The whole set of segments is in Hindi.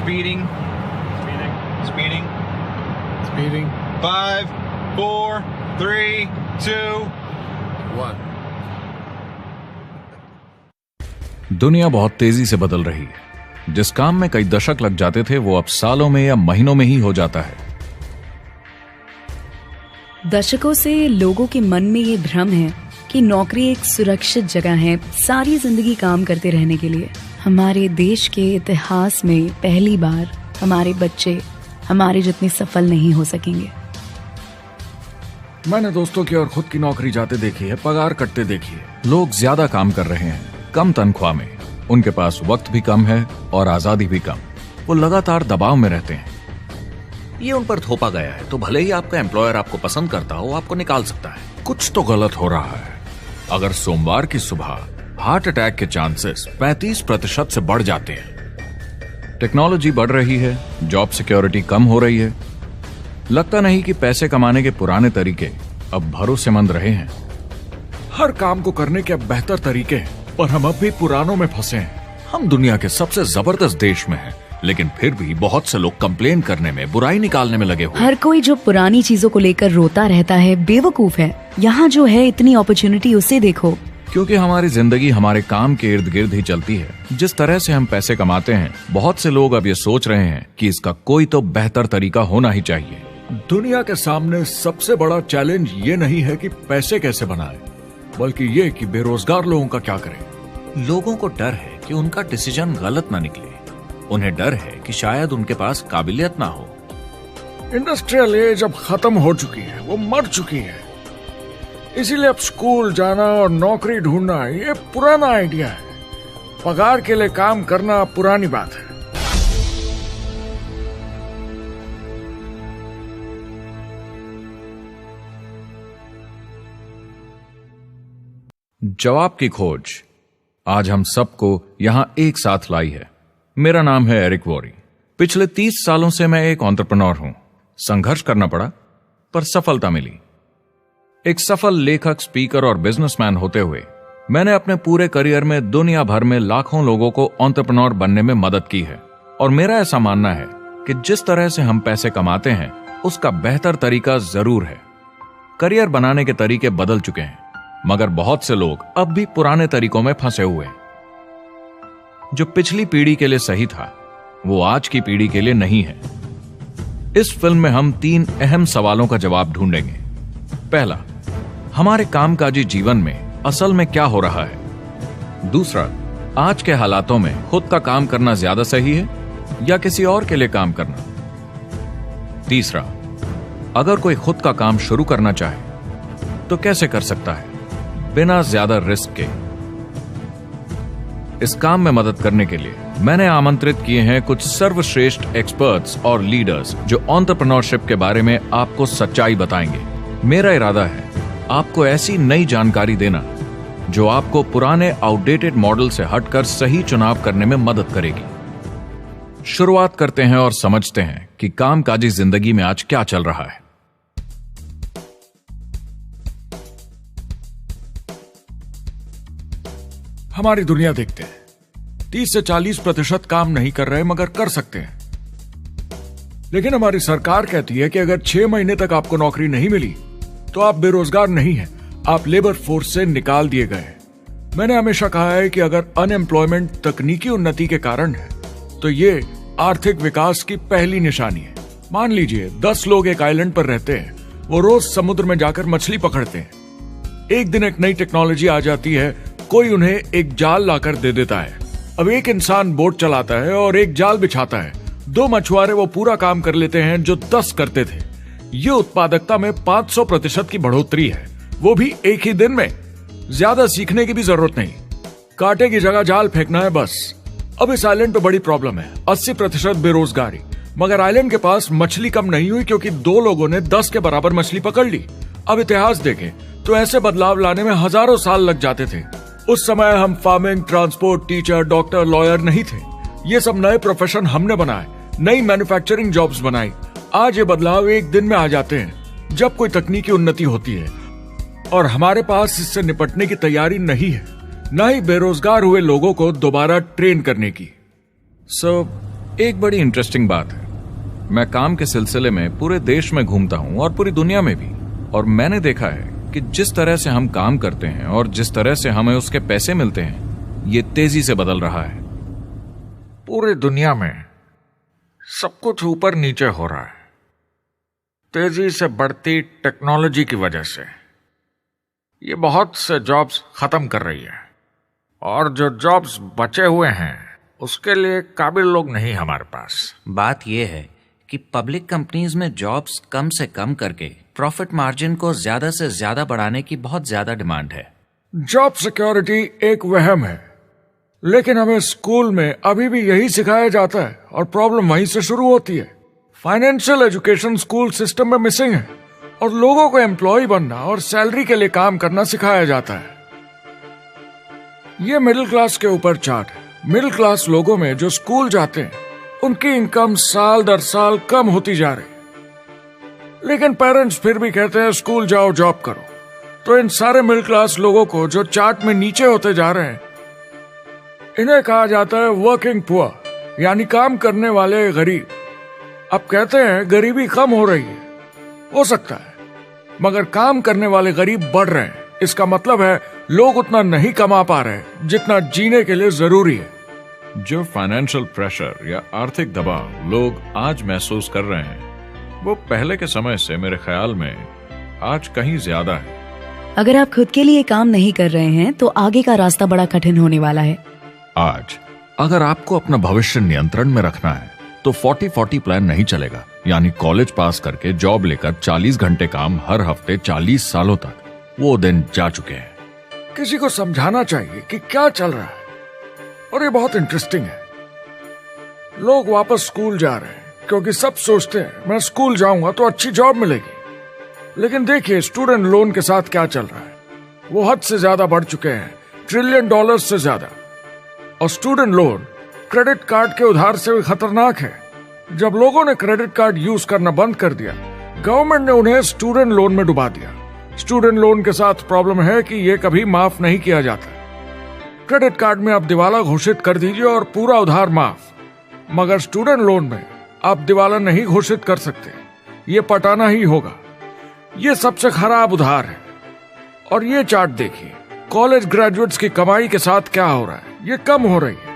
Speeding. Speeding. Speeding. 5, 4, 3, 2, 1. दुनिया बहुत तेजी से बदल रही है। जिस काम में कई दशक लग जाते थे वो अब सालों में या महीनों में ही हो जाता है। दशकों से लोगों के मन में ये भ्रम है कि नौकरी एक सुरक्षित जगह है सारी जिंदगी काम करते रहने के लिए। हमारे देश के इतिहास में पहली बार हमारे बच्चे हमारे जितने सफल नहीं हो सकेंगे। मैंने दोस्तों की और खुद की नौकरी जाते देखी है, पगार कटते देखी है। लोग ज्यादा काम कर रहे हैं कम तनख्वाह में, उनके पास वक्त भी कम है और आजादी भी कम। वो लगातार दबाव में रहते हैं। ये उन पर थोपा गया है तो भले ही आपका एम्प्लॉयर आपको पसंद करता हो, आपको निकाल सकता है। कुछ तो गलत हो रहा है। अगर सोमवार की सुबह हार्ट अटैक के चांसेस 35% से बढ़ जाते हैं। टेक्नोलॉजी बढ़ रही है, जॉब सिक्योरिटी कम हो रही है। लगता नहीं कि पैसे कमाने के पुराने तरीके अब भरोसेमंद रहे हैं। हर काम को करने के अब बेहतर तरीके हैं, पर हम अब भी पुरानों में फंसे हैं। हम दुनिया के सबसे जबरदस्त देश में हैं, लेकिन फिर भी बहुत से लोग कंप्लेन करने में, बुराई निकालने में लगे हुए। हर कोई जो पुरानी चीजों को लेकर रोता रहता है बेवकूफ है। यहाँ जो है इतनी अपॉर्चुनिटी उसे देखो। क्योंकि हमारी जिंदगी हमारे काम के इर्द गिर्द ही चलती है। जिस तरह से हम पैसे कमाते हैं, बहुत से लोग अब ये सोच रहे हैं कि इसका कोई तो बेहतर तरीका होना ही चाहिए। दुनिया के सामने सबसे बड़ा चैलेंज ये नहीं है कि पैसे कैसे बनाएं, बल्कि ये कि बेरोजगार लोगों का क्या करें। लोगों को डर है कि उनका डिसीजन गलत ना निकले। उन्हें डर है कि शायद उनके पास काबिलियत ना हो। इंडस्ट्रियल एज अब खत्म हो चुकी है, वो मर चुकी है। इसीलिए अब स्कूल जाना और नौकरी ढूंढना ये पुराना आइडिया है। पगार के लिए काम करना पुरानी बात है। जवाब की खोज आज हम सबको यहां एक साथ लाई है। मेरा नाम है एरिक वॉरी। पिछले 30 सालों से मैं एक एंटरप्रेन्योर हूं। संघर्ष करना पड़ा पर सफलता मिली। एक सफल लेखक, स्पीकर और बिजनेसमैन होते हुए मैंने अपने पूरे करियर में दुनिया भर में लाखों लोगों को एंटरप्रेन्योर बनने में मदद की है। और मेरा ऐसा मानना है कि जिस तरह से हम पैसे कमाते हैं उसका बेहतर तरीका जरूर है। करियर बनाने के तरीके बदल चुके हैं, मगर बहुत से लोग अब भी पुराने तरीकों में फंसे हुए हैं। जो पिछली पीढ़ी के लिए सही था वो आज की पीढ़ी के लिए नहीं है। इस फिल्म में हम 3 अहम सवालों का जवाब ढूंढेंगे। पहला, हमारे कामकाजी जीवन में असल में क्या हो रहा है। दूसरा, आज के हालातों में खुद का काम करना ज्यादा सही है या किसी और के लिए काम करना। तीसरा, अगर कोई खुद का काम शुरू करना चाहे तो कैसे कर सकता है बिना ज्यादा रिस्क के। इस काम में मदद करने के लिए मैंने आमंत्रित किए हैं कुछ सर्वश्रेष्ठ एक्सपर्ट्स और लीडर्स जो एंटरप्रेन्योरशिप के बारे में आपको सच्चाई बताएंगे। मेरा इरादा है आपको ऐसी नई जानकारी देना जो आपको पुराने आउटडेटेड मॉडल से हटकर सही चुनाव करने में मदद करेगी। शुरुआत करते हैं और समझते हैं कि कामकाजी जिंदगी में आज क्या चल रहा है। हमारी दुनिया देखते हैं, 30 से 40% काम नहीं कर रहे मगर कर सकते हैं। लेकिन हमारी सरकार कहती है कि अगर 6 महीने तक आपको नौकरी नहीं मिली तो आप बेरोजगार नहीं हैं, आप लेबर फोर्स से निकाल दिए गए। मैंने हमेशा कहा है कि अगर अनएम्प्लॉयमेंट तकनीकी उन्नति के कारण है तो ये आर्थिक विकास की पहली निशानी है। मान लीजिए 10 लोग एक आइलैंड पर रहते हैं, वो रोज समुद्र में जाकर मछली पकड़ते हैं। एक दिन एक नई टेक्नोलॉजी आ जाती है, कोई उन्हें एक जाल लाकर दे देता है। अब एक इंसान बोट चलाता है और एक जाल बिछाता है। 2 मछुआरे वो पूरा काम कर लेते हैं जो 10 करते थे। ये उत्पादकता में 500% की बढ़ोतरी है, वो भी एक ही दिन में। ज्यादा सीखने की भी जरूरत नहीं, कांटे की जगह जाल फेंकना है बस। अब इस आइलैंड पे बड़ी प्रॉब्लम है, 80% बेरोजगारी। मगर आइलैंड के पास मछली कम नहीं हुई क्योंकि 2 लोगों ने 10 के बराबर मछली पकड़ ली। अब इतिहास देखें तो ऐसे बदलाव लाने में हजारों साल लग जाते थे। उस समय हम farming, transport, teacher, doctor, lawyer नहीं थे। ये सब नए प्रोफेशन हमने बनाए, नई मैन्युफैक्चरिंग जॉब्स बनाई। आज ये बदलाव एक दिन में आ जाते हैं जब कोई तकनीकी उन्नति होती है, और हमारे पास इससे निपटने की तैयारी नहीं है, न ही बेरोजगार हुए लोगों को दोबारा ट्रेन करने की। एक बड़ी इंटरेस्टिंग बात है, मैं काम के सिलसिले में पूरे देश में घूमता हूं और पूरी दुनिया में भी, और मैंने देखा है कि जिस तरह से हम काम करते हैं और जिस तरह से हमें उसके पैसे मिलते हैं, ये तेजी से बदल रहा है। पूरी दुनिया में सब कुछ ऊपर नीचे हो रहा है, तेजी से बढ़ती टेक्नोलॉजी की वजह से। ये बहुत से जॉब्स खत्म कर रही है, और जो जॉब्स बचे हुए हैं उसके लिए काबिल लोग नहीं हमारे पास। बात यह है कि पब्लिक कंपनीज में जॉब्स कम से कम करके प्रॉफिट मार्जिन को ज्यादा से ज्यादा बढ़ाने की बहुत ज्यादा डिमांड है। जॉब सिक्योरिटी एक वहम है, लेकिन हमें स्कूल में अभी भी यही सिखाया जाता है और प्रॉब्लम वहीं से शुरू होती है। फाइनेंशियल एजुकेशन स्कूल सिस्टम में मिसिंग है, और लोगों को एम्प्लॉय बनना और सैलरी के लिए काम करना सिखाया जाता है। ये मिडिल क्लास के ऊपर चार्ट है। मिडिल क्लास लोगों में जो स्कूल जाते हैं उनकी इनकम साल दर साल कम होती जा रही, लेकिन पेरेंट्स फिर भी कहते हैं स्कूल जाओ, जॉब करो। तो इन सारे मिडिल क्लास लोगों को जो चार्ट में नीचे होते जा रहे हैं, इन्हें कहा जाता है वर्किंग पुअर, यानी काम करने वाले गरीब। अब कहते हैं गरीबी कम हो रही है, हो सकता है, मगर काम करने वाले गरीब बढ़ रहे हैं। इसका मतलब है लोग उतना नहीं कमा पा रहे जितना जीने के लिए जरूरी है। जो फाइनेंशियल प्रेशर या आर्थिक दबाव लोग आज महसूस कर रहे हैं, वो पहले के समय से मेरे ख्याल में आज कहीं ज्यादा है। अगर आप खुद के लिए काम नहीं कर रहे हैं तो आगे का रास्ता बड़ा कठिन होने वाला है। आज अगर आपको अपना भविष्य नियंत्रण में रखना है तो 40-40 प्लान नहीं चलेगा, यानी कॉलेज पास करके जॉब लेकर 40 घंटे काम हर हफ्ते 40 सालों तक, वो दिन जा चुके हैं। किसी को समझाना चाहिए कि क्या चल रहा है, और ये बहुत इंटरेस्टिंग है। लोग वापस स्कूल जा रहे हैं क्योंकि सब सोचते हैं मैं स्कूल जाऊंगा तो अच्छी जॉब मिलेगी। लेकिन देखिए स्टूडेंट लोन के साथ क्या चल रहा है। वो हद से ज्यादा बढ़ चुके हैं, $1 ट्रिलियन से ज्यादा। और स्टूडेंट लोन क्रेडिट कार्ड के उधार से भी खतरनाक है। जब लोगों ने क्रेडिट कार्ड यूज करना बंद कर दिया, गवर्नमेंट ने उन्हें स्टूडेंट लोन में डुबा दिया। स्टूडेंट लोन के साथ प्रॉब्लम है कि ये कभी माफ नहीं किया जाता। क्रेडिट कार्ड में आप दिवाला घोषित कर दीजिए और पूरा उधार माफ, मगर स्टूडेंट लोन में आप दिवाला नहीं घोषित कर सकते, ये पटाना ही होगा। ये सबसे खराब उधार है। और ये चार्ट देखिए, कॉलेज ग्रेजुएट्स की कमाई के साथ क्या हो रहा है, ये कम हो रही है।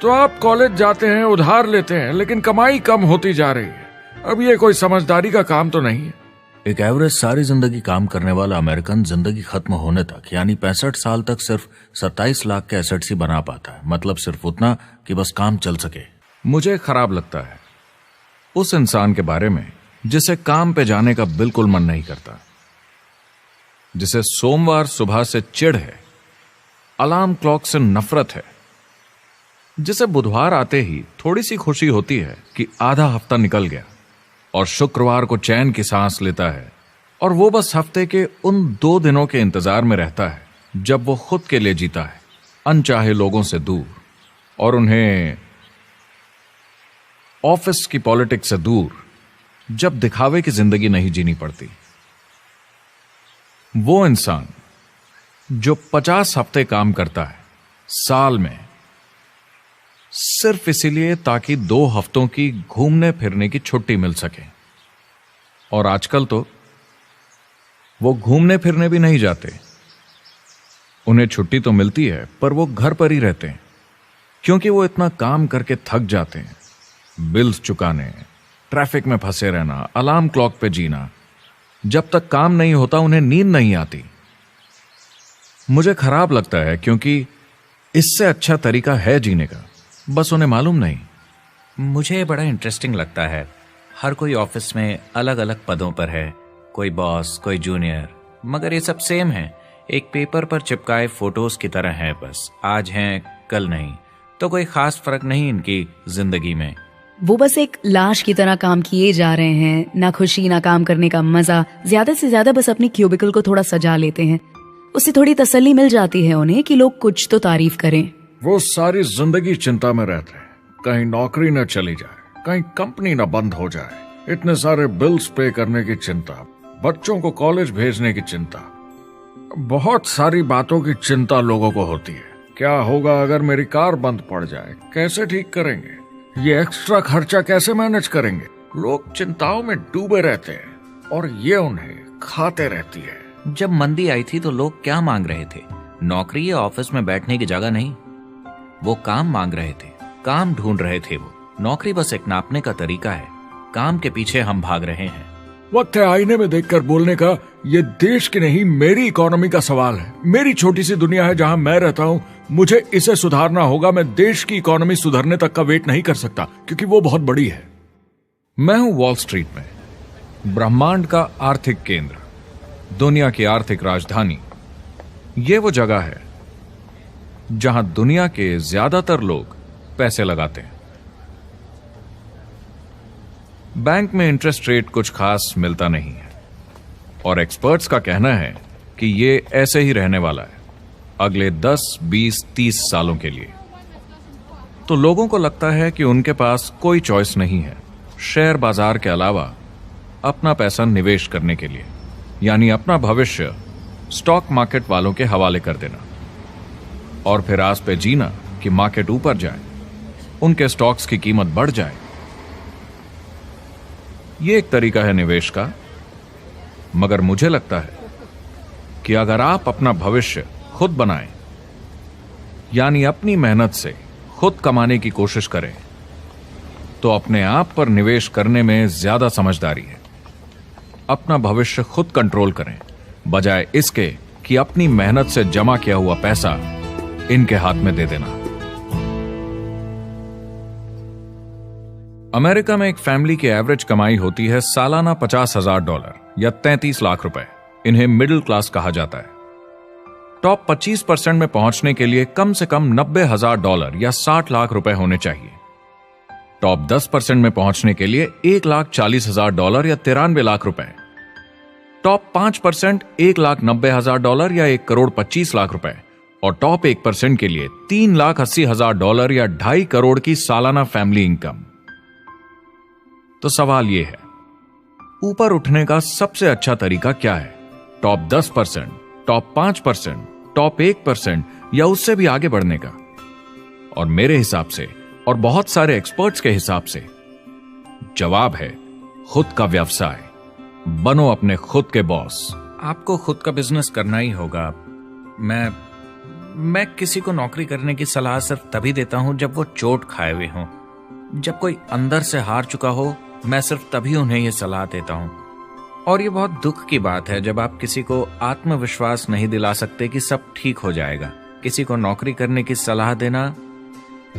तो आप कॉलेज जाते हैं, उधार लेते हैं, लेकिन कमाई कम होती जा रही है। अब ये कोई समझदारी का काम तो नहीं है। एक एवरेज सारी जिंदगी काम करने वाला अमेरिकन जिंदगी खत्म होने तक यानी 65 साल तक सिर्फ 27 लाख के एसेट्स ही बना पाता है। मतलब सिर्फ उतना कि बस काम चल सके। मुझे खराब लगता है उस इंसान के बारे में जिसे काम पे जाने का बिल्कुल मन नहीं करता, जिसे सोमवार सुबह से चिढ़ है, अलार्म क्लॉक से नफरत है, जिसे बुधवार आते ही थोड़ी सी खुशी होती है कि आधा हफ्ता निकल गया, और शुक्रवार को चैन की सांस लेता है, और वो बस हफ्ते के उन 2 दिनों के इंतजार में रहता है जब वो खुद के लिए जीता है, अनचाहे लोगों से दूर, और उन्हें ऑफिस की पॉलिटिक्स से दूर, जब दिखावे की जिंदगी नहीं जीनी पड़ती। वो इंसान जो 50 हफ्ते काम करता है साल में, सिर्फ इसीलिए ताकि 2 हफ्तों की घूमने फिरने की छुट्टी मिल सके। और आजकल तो वो घूमने फिरने भी नहीं जाते। उन्हें छुट्टी तो मिलती है पर वो घर पर ही रहते हैं, क्योंकि वो इतना काम करके थक जाते हैं। बिल्स चुकाने, ट्रैफिक में फंसे रहना, अलार्म क्लॉक पे जीना, जब तक काम नहीं होता उन्हें नींद नहीं आती। मुझे खराब लगता है क्योंकि इससे अच्छा तरीका है जीने का, बस उन्हें मालूम नहीं। मुझे बड़ा इंटरेस्टिंग लगता है, हर कोई ऑफिस में अलग अलग पदों पर है, कोई बॉस, कोई जूनियर, मगर ये सब सेम है, एक पेपर पर चिपकाए फोटोज की तरह है। बस आज हैं कल नहीं, तो कोई खास फर्क नहीं इनकी जिंदगी में। वो बस एक लाश की तरह काम किए जा रहे हैं, ना खुशी ना काम करने का मजा। ज्यादा से ज्यादा बस अपनी क्यूबिकल को थोड़ा सजा लेते हैं, उससे थोड़ी तसल्ली मिल जाती है उन्हें कि लोग कुछ तो तारीफ करें। वो सारी जिंदगी चिंता में रहते हैं, कहीं नौकरी न चली जाए, कहीं कंपनी न बंद हो जाए, इतने सारे बिल्स पे करने की चिंता, बच्चों को कॉलेज भेजने की चिंता, बहुत सारी बातों की चिंता लोगों को होती है। क्या होगा अगर मेरी कार बंद पड़ जाए, कैसे ठीक करेंगे, ये एक्स्ट्रा खर्चा कैसे मैनेज करेंगे? लोग चिंताओं में डूबे रहते हैं और ये उन्हें खाते रहती है। जब मंदी आई थी तो लोग क्या मांग रहे थे? नौकरी या ऑफिस में बैठने की जगह नहीं, वो काम मांग रहे थे, काम ढूंढ रहे थे। वो नौकरी बस एक नापने का तरीका है, काम के पीछे हम भाग रहे हैं। वक्त है आईने में देखकर बोलने का। ये देश की नहीं, मेरी इकोनॉमी का सवाल है। मेरी छोटी सी दुनिया है जहां मैं रहता हूं, मुझे इसे सुधारना होगा। मैं देश की इकोनॉमी सुधरने तक का वेट नहीं कर सकता क्योंकि वो बहुत बड़ी है। मैं हूं वॉल स्ट्रीट में, ब्रह्मांड का आर्थिक केंद्र, दुनिया की आर्थिक राजधानी। ये वो जगह है जहां दुनिया के ज्यादातर लोग पैसे लगाते हैं। बैंक में इंटरेस्ट रेट कुछ खास मिलता नहीं है और एक्सपर्ट्स का कहना है कि ये ऐसे ही रहने वाला है अगले 10, 20, 30 सालों के लिए। तो लोगों को लगता है कि उनके पास कोई चॉइस नहीं है शेयर बाजार के अलावा अपना पैसा निवेश करने के लिए, यानी अपना भविष्य स्टॉक मार्केट वालों के हवाले कर देना और फिर आस पे जीना कि मार्केट ऊपर जाए, उनके स्टॉक्स की कीमत बढ़ जाए। ये एक तरीका है निवेश का, मगर मुझे लगता है कि अगर आप अपना भविष्य खुद बनाएं, यानी अपनी मेहनत से खुद कमाने की कोशिश करें, तो अपने आप पर निवेश करने में ज्यादा समझदारी है। अपना भविष्य खुद कंट्रोल करें, बजाय इसके कि अपनी मेहनत से जमा किया हुआ पैसा इनके हाथ में दे देना। अमेरिका में एक फैमिली की एवरेज कमाई होती है सालाना $50,000 या 33 लाख रुपए। इन्हें मिडिल क्लास कहा जाता है। टॉप 25% में पहुंचने के लिए कम से कम $90,000 या 60 लाख रुपए होने चाहिए। टॉप 10% में पहुंचने के लिए $1,40,000 या 93 लाख रुपए। टॉप 5% $1,90,000 या 1,25 लाख रुपए और टॉप 1% के लिए $3,80,000 या 2.5 करोड़ की सालाना फैमिली इनकम। तो सवाल यह है, ऊपर उठने का सबसे अच्छा तरीका क्या है? टॉप 10%, टॉप 5%, टॉप 1% या उससे भी आगे बढ़ने का? और मेरे हिसाब से और बहुत सारे एक्सपर्ट्स के हिसाब से जवाब है खुद का व्यवसाय। बनो अपने खुद के बॉस। आपको खुद का बिजनेस करना ही होगा। मैं किसी को नौकरी करने की सलाह सिर्फ तभी देता हूं जब वो चोट खाए हुए हों। जब कोई अंदर से हार चुका हो, मैं सिर्फ तभी उन्हें यह सलाह देता हूं। और ये बहुत दुख की बात है जब आप किसी को आत्मविश्वास नहीं दिला सकते कि सब ठीक हो जाएगा। किसी को नौकरी करने की सलाह देना,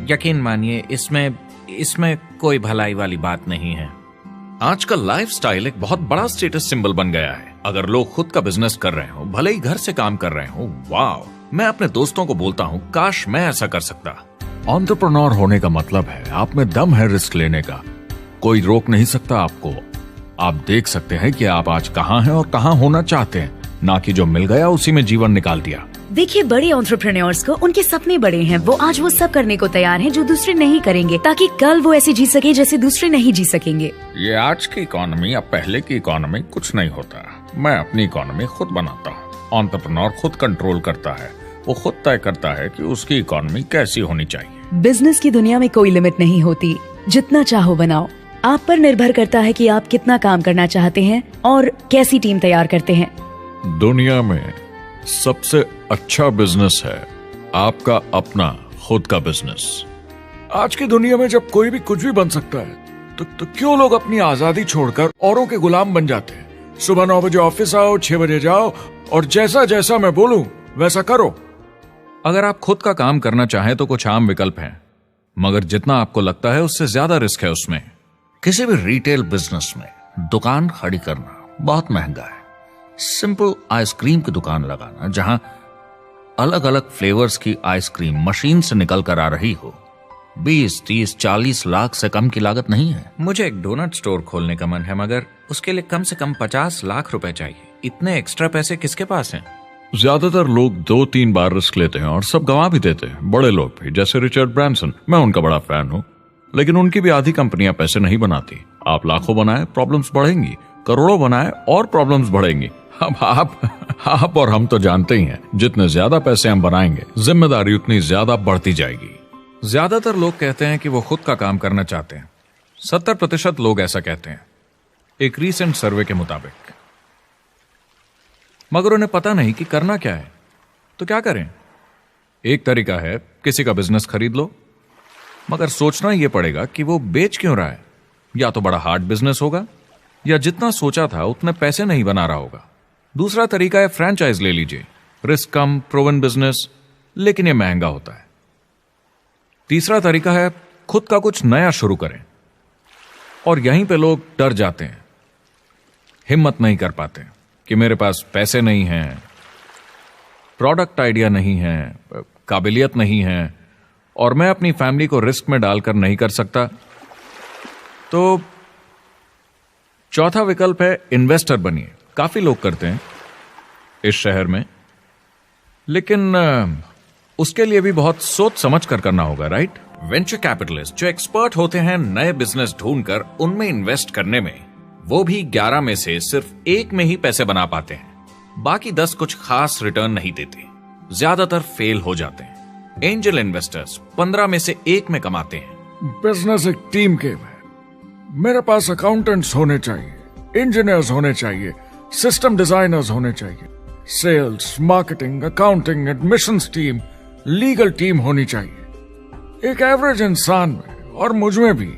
यकीन मानिए, इसमें कोई भलाई वाली बात नहीं है। आजकल लाइफस्टाइल एक बहुत बड़ा स्टेटस सिंबल बन गया है। अगर लोग खुद का बिजनेस कर रहे हो, भले ही घर से काम कर रहे हो, वाह! मैं अपने दोस्तों को बोलता हूं, काश मैं ऐसा कर सकता। एंटरप्रेन्योर होने का मतलब है आप में दम है रिस्क लेने का। कोई रोक नहीं सकता आपको। आप देख सकते हैं कि आप आज कहां हैं और कहां होना चाहते हैं, ना कि जो मिल गया उसी में जीवन निकाल दिया। देखिए, बड़े एंटरप्रेन्योर्स को उनके सपने बड़े हैं। वो आज वो सब करने को तैयार हैं जो दूसरे नहीं करेंगे, ताकि कल वो ऐसे जी सके जैसे दूसरे नहीं जी सकेंगे। ये आज की इकोनॉमी अब पहले की इकोनॉमी कुछ नहीं होता। मैं अपनी इकोनॉमी खुद बनाता हूँ। एंटरप्रेन्योर खुद कंट्रोल करता है। वो खुद तय करता है कि उसकी इकोनॉमी कैसी होनी चाहिए। बिजनेस की दुनिया में कोई लिमिट नहीं होती। जितना चाहो बनाओ। आप पर निर्भर करता है कि आप कितना काम करना चाहते हैं और कैसी टीम तैयार करते हैं। दुनिया में सबसे अच्छा बिजनेस है आपका अपना खुद का बिजनेस। आज की दुनिया में जब कोई भी कुछ भी बन सकता है तो क्यों लोग अपनी आजादी छोड़कर औरों के गुलाम बन जाते हैं? सुबह 9 बजे ऑफिस आओ, 6 बजे जाओ और जैसा जैसा मैं बोलूं वैसा करो। अगर आप खुद का काम करना चाहें तो कुछ आम विकल्प हैं, मगर जितना आपको लगता है उससे ज्यादा रिस्क है उसमें। किसी भी रिटेल बिजनेस में दुकान खड़ी करना बहुत महंगा है। सिंपल आइसक्रीम की दुकान लगाना जहां अलग अलग फ्लेवर्स की आइसक्रीम मशीन से निकल कर आ रही हो, 20, 30, 40 लाख से कम की लागत नहीं है। मुझे एक डोनट स्टोर खोलने का मन है, मगर उसके लिए कम से कम 50 लाख रुपए चाहिए। इतने एक्स्ट्रा पैसे किसके पास हैं? ज्यादातर लोग 2-3 बार रिस्क लेते हैं और सब गंवा भी देते हैं। बड़े लोग भी, जैसे रिचर्ड ब्रांसन। मैं उनका बड़ा फैन हूं, लेकिन उनकी भी आधी कंपनियां पैसे नहीं बनाती। आप लाखों बनाए, प्रॉब्लम्स बढ़ेंगी। करोड़ों बनाए और प्रॉब्लम्स बढ़ेंगी। अब आप और हम तो जानते ही हैं, जितने ज्यादा पैसे हम बनाएंगे, जिम्मेदारी उतनी ज्यादा बढ़ती जाएगी। ज्यादातर लोग कहते हैं कि वो खुद का काम करना चाहते हैं। 70% लोग ऐसा कहते हैं, एक रीसेंट सर्वे के मुताबिक। मगर उन्हें पता नहीं कि करना क्या है। तो क्या करें? एक तरीका है किसी का बिजनेस खरीद लो, मगर सोचना यह पड़ेगा कि वो बेच क्यों रहा है। या तो बड़ा हार्ड बिजनेस होगा, या जितना सोचा था उतने पैसे नहीं बना रहा होगा। दूसरा तरीका है फ्रेंचाइज ले लीजिए, रिस्क कम, प्रूवन बिजनेस, लेकिन यह महंगा होता है। तीसरा तरीका है खुद का कुछ नया शुरू करें, और यहीं पे लोग डर जाते हैं, हिम्मत नहीं कर पाते कि मेरे पास पैसे नहीं हैं, प्रोडक्ट आइडिया नहीं है, काबिलियत नहीं है, और मैं अपनी फैमिली को रिस्क में डालकर नहीं कर सकता। तो चौथा विकल्प है इन्वेस्टर बनिए। काफी लोग करते हैं इस शहर में, लेकिन उसके लिए भी बहुत सोच समझ कर करना होगा, राइट? वेंचर कैपिटलिस्ट जो एक्सपर्ट होते हैं नए बिजनेस ढूंढकर उनमें इन्वेस्ट करने में, वो भी 11 में से सिर्फ 1 में ही पैसे बना पाते हैं। बाकी 10 कुछ खास रिटर्न नहीं देते, ज्यादातर फेल हो जाते हैं। एंजल इन्वेस्टर्स 15 में से 1 में कमाते हैं। बिजनेस एक टीम गेम है। मेरे पास अकाउंटेंट्स होने चाहिए, इंजीनियर्स होने चाहिए, सिस्टम डिजाइनर्स होने चाहिए, sales, marketing, accounting, admissions team, legal team होनी चाहिए। एक एवरेज इंसान में और मुझ में भी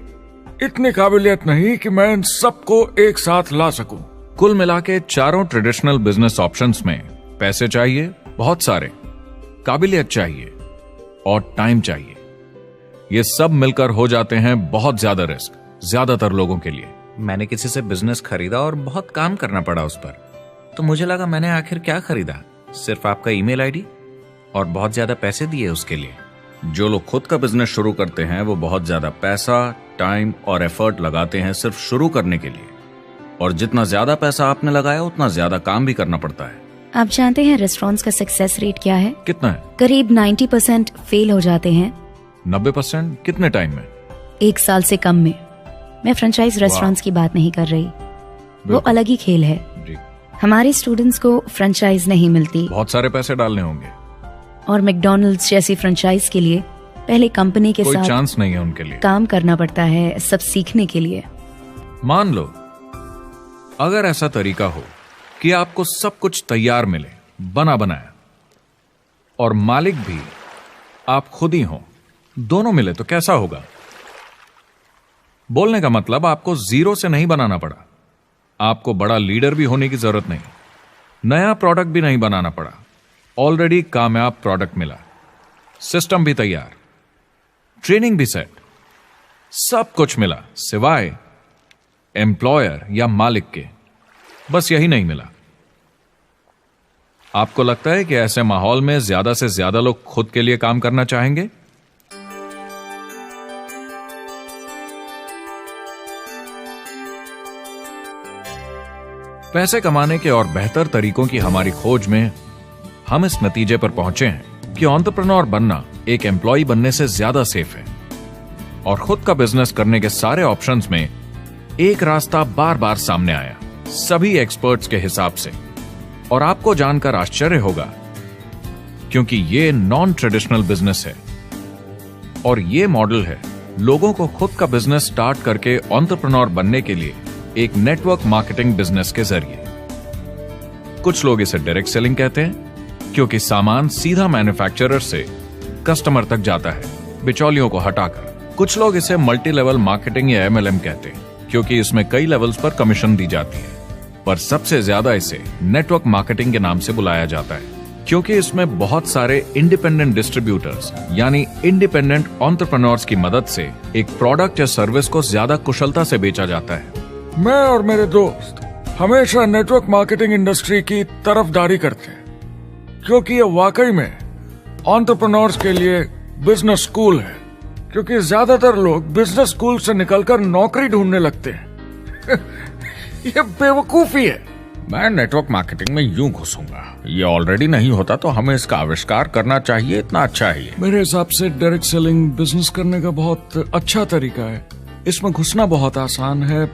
इतनी काबिलियत नहीं कि मैं इन सबको एक साथ ला सकूं। कुल मिला के चारों ट्रेडिशनल बिजनेस ऑप्शंस में पैसे चाहिए बहुत सारे, काबिलियत चाहिए और टाइम चाहिए। ये सब मिलकर हो जाते हैं बहुत ज्यादा रिस्क ज्यादातर लोगों के लिए। मैंने किसी से बिजनेस खरीदा और बहुत काम करना पड़ा उस पर, तो मुझे लगा मैंने आखिर क्या खरीदा, सिर्फ आपका ईमेल आईडी, और बहुत ज्यादा पैसे दिए उसके लिए। जो लोग खुद का बिजनेस शुरू करते हैं वो बहुत ज्यादा पैसा, टाइम और एफर्ट लगाते हैं सिर्फ शुरू करने के लिए, और जितना ज्यादा पैसा आपने लगाया उतना ज्यादा काम भी करना पड़ता है। आप जानते हैं रेस्टोरेंट्स का सक्सेस रेट क्या है? कितना है? करीब 90% फेल हो जाते हैं। 90% कितने टाइम में? 1 साल से कम में। मैं फ्रेंचाइज रेस्टोरेंट्स की बात नहीं कर रही, वो अलग ही खेल है। जी। हमारे स्टूडेंट्स को फ्रेंचाइज नहीं मिलती, बहुत सारे पैसे डालने होंगे, और मैकडॉनल्ड्स जैसी फ्रेंचाइज के लिए पहले कंपनी के कोई साथ चांस नहीं है उनके लिए। काम करना पड़ता है सब सीखने के लिए। मान लो अगर ऐसा तरीका हो कि आपको सब कुछ तैयार मिले, बना बनाया, और मालिक भी आप खुद ही हो, दोनों मिले, तो कैसा होगा? बोलने का मतलब आपको जीरो से नहीं बनाना पड़ा, आपको बड़ा लीडर भी होने की जरूरत नहीं, नया प्रोडक्ट भी नहीं बनाना पड़ा, ऑलरेडी कामयाब प्रोडक्ट मिला, सिस्टम भी तैयार, ट्रेनिंग भी सेट, सब कुछ मिला सिवाय एम्प्लॉयर या मालिक के। बस यही नहीं मिला। आपको लगता है कि ऐसे माहौल में ज्यादा से ज्यादा लोग खुद के लिए काम करना चाहेंगे? पैसे कमाने के और बेहतर तरीकों की हमारी खोज में हम इस नतीजे पर पहुंचे हैं कि एंटरप्रेन्योर बनना एक एम्प्लॉय बनने से ज्यादा सेफ है, और खुद का बिजनेस करने के सारे ऑप्शंस में एक रास्ता बार बार सामने आया सभी एक्सपर्ट्स के हिसाब से। और आपको जानकर आश्चर्य होगा, क्योंकि ये नॉन ट्रेडिशनल बिजनेस है, और ये मॉडल है लोगों को खुद का बिजनेस स्टार्ट करके एंटरप्रेन्योर बनने के लिए एक नेटवर्क मार्केटिंग बिजनेस के जरिए। कुछ लोग इसे डायरेक्ट सेलिंग कहते हैं, क्योंकि सामान सीधा मैन्युफैक्चरर से कस्टमर तक जाता है बिचौलियों को हटाकर। कुछ लोग इसे मल्टी लेवल मार्केटिंग या MLM कहते हैं, क्योंकि इसमें कई लेवल्स पर कमीशन दी जाती है। पर सबसे ज्यादा इसे नेटवर्क मार्केटिंग के नाम से बुलाया जाता है, क्योंकि इसमें बहुत सारे इंडिपेंडेंट डिस्ट्रीब्यूटर्स यानी इंडिपेंडेंट एंटरप्रेन्योर्स की मदद से एक प्रोडक्ट या सर्विस को ज्यादा कुशलता से बेचा जाता है। मैं और मेरे दोस्त हमेशा नेटवर्क मार्केटिंग इंडस्ट्री की तरफदारी करते हैं, क्योंकि ये वाकई में एंटरप्रेन्योर्स के लिए बिजनेस स्कूल है। क्योंकि ज्यादातर लोग बिजनेस स्कूल से निकलकर नौकरी ढूंढने लगते हैं। ये बेवकूफी है। मैं नेटवर्क मार्केटिंग में यूं घुसूंगा, ये ऑलरेडी नहीं होता तो हमें इसका आविष्कार करना चाहिए, इतना अच्छा है ये। मेरे हिसाब से डायरेक्ट सेलिंग बिजनेस करने का बहुत अच्छा तरीका है। इसमें घुसना बहुत आसान है।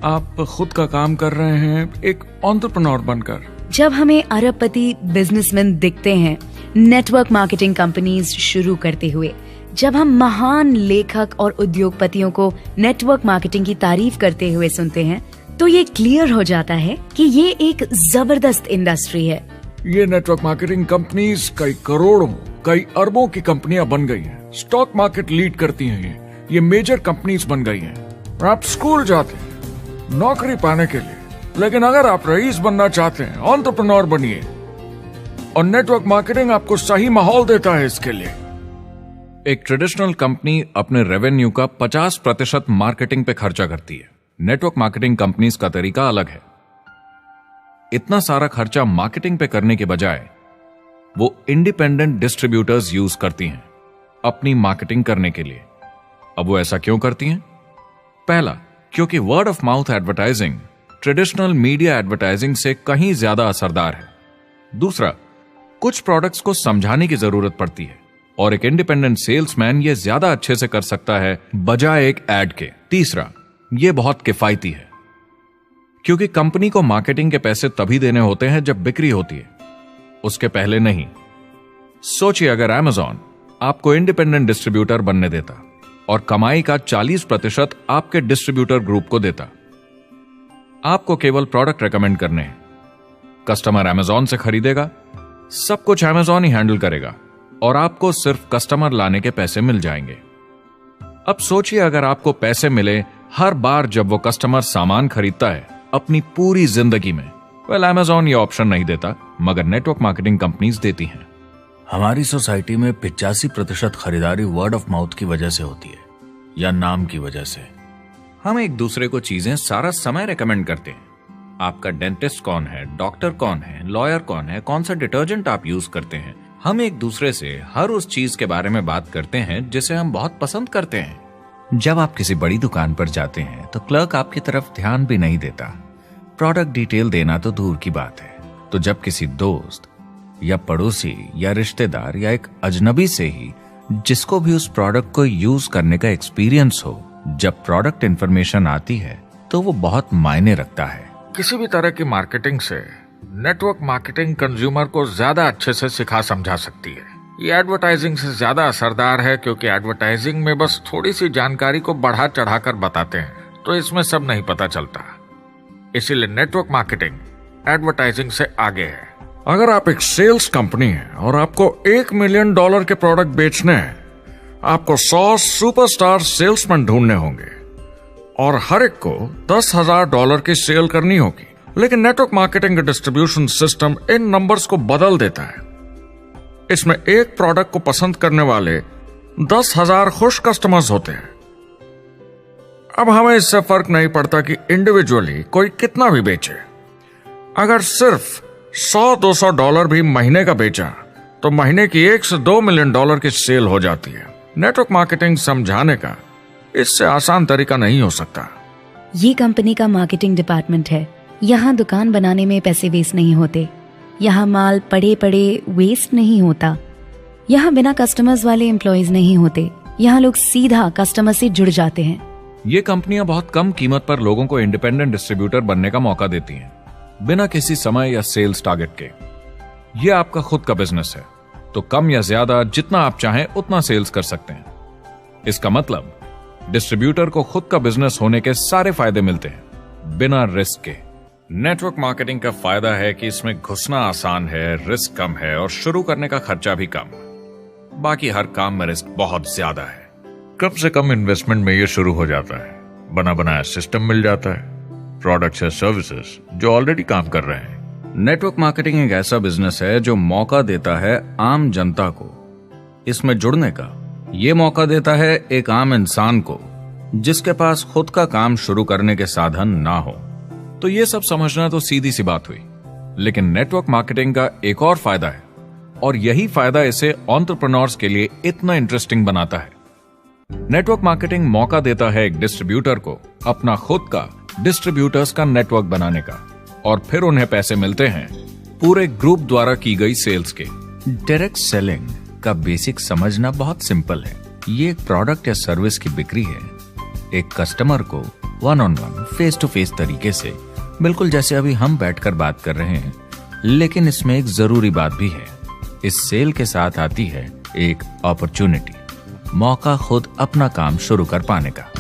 आप खुद का काम कर रहे हैं एक एंटरप्रेन्योर बनकर। जब हमें अरबपति बिजनेसमैन दिखते हैं नेटवर्क मार्केटिंग कंपनीज शुरू करते हुए, जब हम महान लेखक और उद्योगपतियों को नेटवर्क मार्केटिंग की तारीफ करते हुए सुनते हैं तो ये क्लियर हो जाता है कि ये एक जबरदस्त इंडस्ट्री है। ये नेटवर्क मार्केटिंग कंपनीज कई करोड़ों, कई अरबों की कंपनियां बन गई हैं। स्टॉक मार्केट लीड करती हैं ये मेजर कंपनीज बन गई हैं। आप स्कूल जाते हैं नौकरी पाने के लिए, लेकिन अगर आप रईस बनना चाहते हैं, एंटरप्रेन्योर बनिए, और नेटवर्क मार्केटिंग आपको सही माहौल देता है इसके लिए। एक ट्रेडिशनल कंपनी अपने रेवेन्यू का 50% मार्केटिंग पे खर्चा करती है। नेटवर्क मार्केटिंग कंपनीज का तरीका अलग है। इतना सारा खर्चा मार्केटिंग पे करने के बजाय वो इंडिपेंडेंट डिस्ट्रीब्यूटर्स यूज करती हैं अपनी मार्केटिंग करने के लिए। अब वो ऐसा क्यों करती हैं? पहला, क्योंकि word of mouth advertising traditional media advertising से कहीं ज्यादा असरदार है। दूसरा, कुछ प्रोडक्ट्स को समझाने की जरूरत पड़ती है और एक इंडिपेंडेंट सेल्समैन ये ज्यादा अच्छे से कर सकता है बजाय एक एड के। तीसरा, ये बहुत किफायती है क्योंकि कंपनी को मार्केटिंग के पैसे तभी देने होते हैं जब बिक्री होती है, उसके पहले नहीं। सोचिए अगर Amazon आपको इंडिपेंडेंट डिस्ट्रीब्यूटर बनने देता और कमाई का 40% आपके डिस्ट्रीब्यूटर ग्रुप को देता। आपको केवल प्रोडक्ट रेकमेंड करने हैं, कस्टमर Amazon से खरीदेगा, सब कुछ Amazon ही हैंडल करेगा और आपको सिर्फ कस्टमर लाने के पैसे मिल जाएंगे। अब सोचिए अगर आपको पैसे मिले हर बार जब वो कस्टमर सामान खरीदता है अपनी पूरी जिंदगी में। वेल, Amazon ये ऑप्शन नहीं देता, मगर नेटवर्क मार्केटिंग कंपनीज देती हैं। हमारी सोसाइटी में 85% खरीदारी वर्ड ऑफ माउथ की वजह से होती है या नाम की वजह से। हम एक दूसरे को चीजें सारा समय रेकमेंड करते हैं। आपका डेंटिस्ट कौन है, डॉक्टर कौन है, लॉयर कौन है, कौन सा डिटर्जेंट आप यूज करते हैं। हम एक दूसरे से हर उस चीज के बारे में बात करते हैं जिसे हम बहुत पसंद करते हैं। जब आप किसी बड़ी दुकान पर जाते हैं तो क्लर्क आपकी तरफ ध्यान भी नहीं देता, प्रोडक्ट डिटेल देना तो दूर की बात है। तो जब किसी दोस्त या पड़ोसी या रिश्तेदार या एक अजनबी से ही जिसको भी उस प्रोडक्ट को यूज करने का एक्सपीरियंस हो, जब प्रोडक्ट इंफॉर्मेशन आती है तो वो बहुत मायने रखता है। किसी भी तरह की मार्केटिंग से नेटवर्क मार्केटिंग कंज्यूमर को ज्यादा अच्छे से सिखा समझा सकती है। ये एडवर्टाइजिंग से ज्यादा असरदार है क्योंकि एडवर्टाइजिंग में बस थोड़ी सी जानकारी को बढ़ा चढ़ाकर बताते हैं, तो इसमें सब नहीं पता चलता। इसीलिए नेटवर्क मार्केटिंग एडवर्टाइजिंग से आगे है। अगर आप एक सेल्स कंपनी है और आपको $1 मिलियन के प्रोडक्ट बेचने हैं, आपको 100 सुपरस्टार सेल्समैन ढूंढने होंगे और हर एक को $10,000 की सेल करनी होगी। लेकिन नेटवर्क मार्केटिंग का डिस्ट्रीब्यूशन सिस्टम इन नंबर्स को बदल देता है। इसमें एक प्रोडक्ट को पसंद करने वाले 10,000 खुश कस्टमर्स होते हैं। अब हमें इससे फर्क नहीं पड़ता कि इंडिविजुअली कोई कितना भी बेचे। अगर सिर्फ $100-200 भी महीने का बेचा तो महीने की $1 से $2 मिलियन की सेल हो जाती है। नेटवर्क मार्केटिंग समझाने का इससे आसान तरीका नहीं हो सकता। ये कंपनी का मार्केटिंग डिपार्टमेंट है। यहाँ दुकान बनाने में पैसे वेस्ट नहीं होते, यहाँ माल पड़े पड़े वेस्ट नहीं होता, यहाँ बिना कस्टमर्स वाले एम्प्लॉयज नहीं होते, यहाँ लोग सीधा कस्टमर से जुड़ जाते हैं। ये कंपनियां बहुत कम कीमत पर लोगों को इंडिपेंडेंट डिस्ट्रीब्यूटर बनने का मौका देती हैं, बिना किसी समय या सेल्स टारगेट के। ये आपका खुद का बिजनेस है, तो कम या ज्यादा जितना आप चाहें उतना सेल्स कर सकते हैं। इसका मतलब डिस्ट्रीब्यूटर को खुद का बिजनेस होने के सारे फायदे मिलते हैं बिना रिस्क के। नेटवर्क मार्केटिंग का फायदा है कि इसमें घुसना आसान है, रिस्क कम है और शुरू करने का खर्चा भी कम। बाकी हर काम में रिस्क बहुत ज्यादा है। कम से कम इन्वेस्टमेंट में ये शुरू हो जाता है, बना बनाया सिस्टम मिल जाता है, प्रोडक्ट्स या सर्विसेज जो ऑलरेडी काम कर रहे हैं। नेटवर्क मार्केटिंग एक ऐसा बिजनेस है जो मौका देता है आम जनता को इसमें जुड़ने का। ये मौका देता है एक आम इंसान को जिसके पास खुद का काम शुरू करने के साधन ना हो। तो ये सब समझना तो सीधी सी बात हुई, लेकिन नेटवर्क मार्केटिंग का एक और फायदा है और यही फायदा इसे एंटरप्रेन्योर्स के लिए इतना इंटरेस्टिंग बनाता है। नेटवर्क मार्केटिंग मौका देता है एक डिस्ट्रीब्यूटर को अपना खुद का डिस्ट्रीब्यूटर्स का नेटवर्क बनाने का, और फिर उन्हें पैसे मिलते हैं पूरे ग्रुप द्वारा की गई सेल्स के। डायरेक्ट सेलिंग का बेसिक समझना बहुत सिंपल है। ये एक प्रोडक्ट या सर्विस की बिक्री है, एक कस्टमर को one on one, face to face तरीके से, बिल्कुल जैसे अभी हम बैठकर बात कर रहे हैं। लेकिन इसमें एक जरूरी बात भी है, इस सेल के साथ आती है एक अपॉर्चुनिटी। मौका खुद अपना काम शुरू कर पाने का।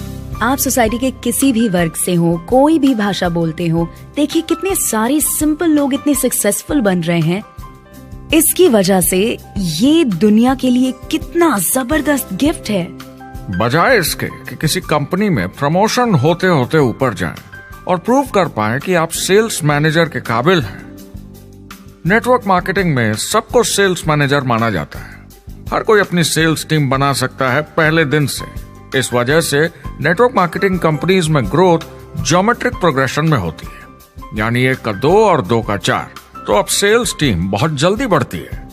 आप सोसाइटी के किसी भी वर्ग से हो, कोई भी भाषा बोलते हो, देखिए कितने सारे सिंपल लोग इतने सक्सेसफुल बन रहे हैं। इसकी वजह से ये दुनिया के लिए कितना जबरदस्त गिफ्ट है। बजाय इसके कि किसी कंपनी में प्रमोशन होते होते ऊपर जाएं और प्रूव कर पाएं कि आप सेल्स मैनेजर के काबिल हैं, नेटवर्क मार्केटिंग में सबको सेल्स मैनेजर माना जाता है। हर कोई अपनी सेल्स टीम बना सकता है पहले दिन से। इस वजह से नेटवर्क मार्केटिंग कंपनीज में ग्रोथ ज्योमेट्रिक प्रोग्रेशन में होती है, यानी 1 का 2 और 2 का 4। तो अब सेल्स टीम बहुत जल्दी बढ़ती है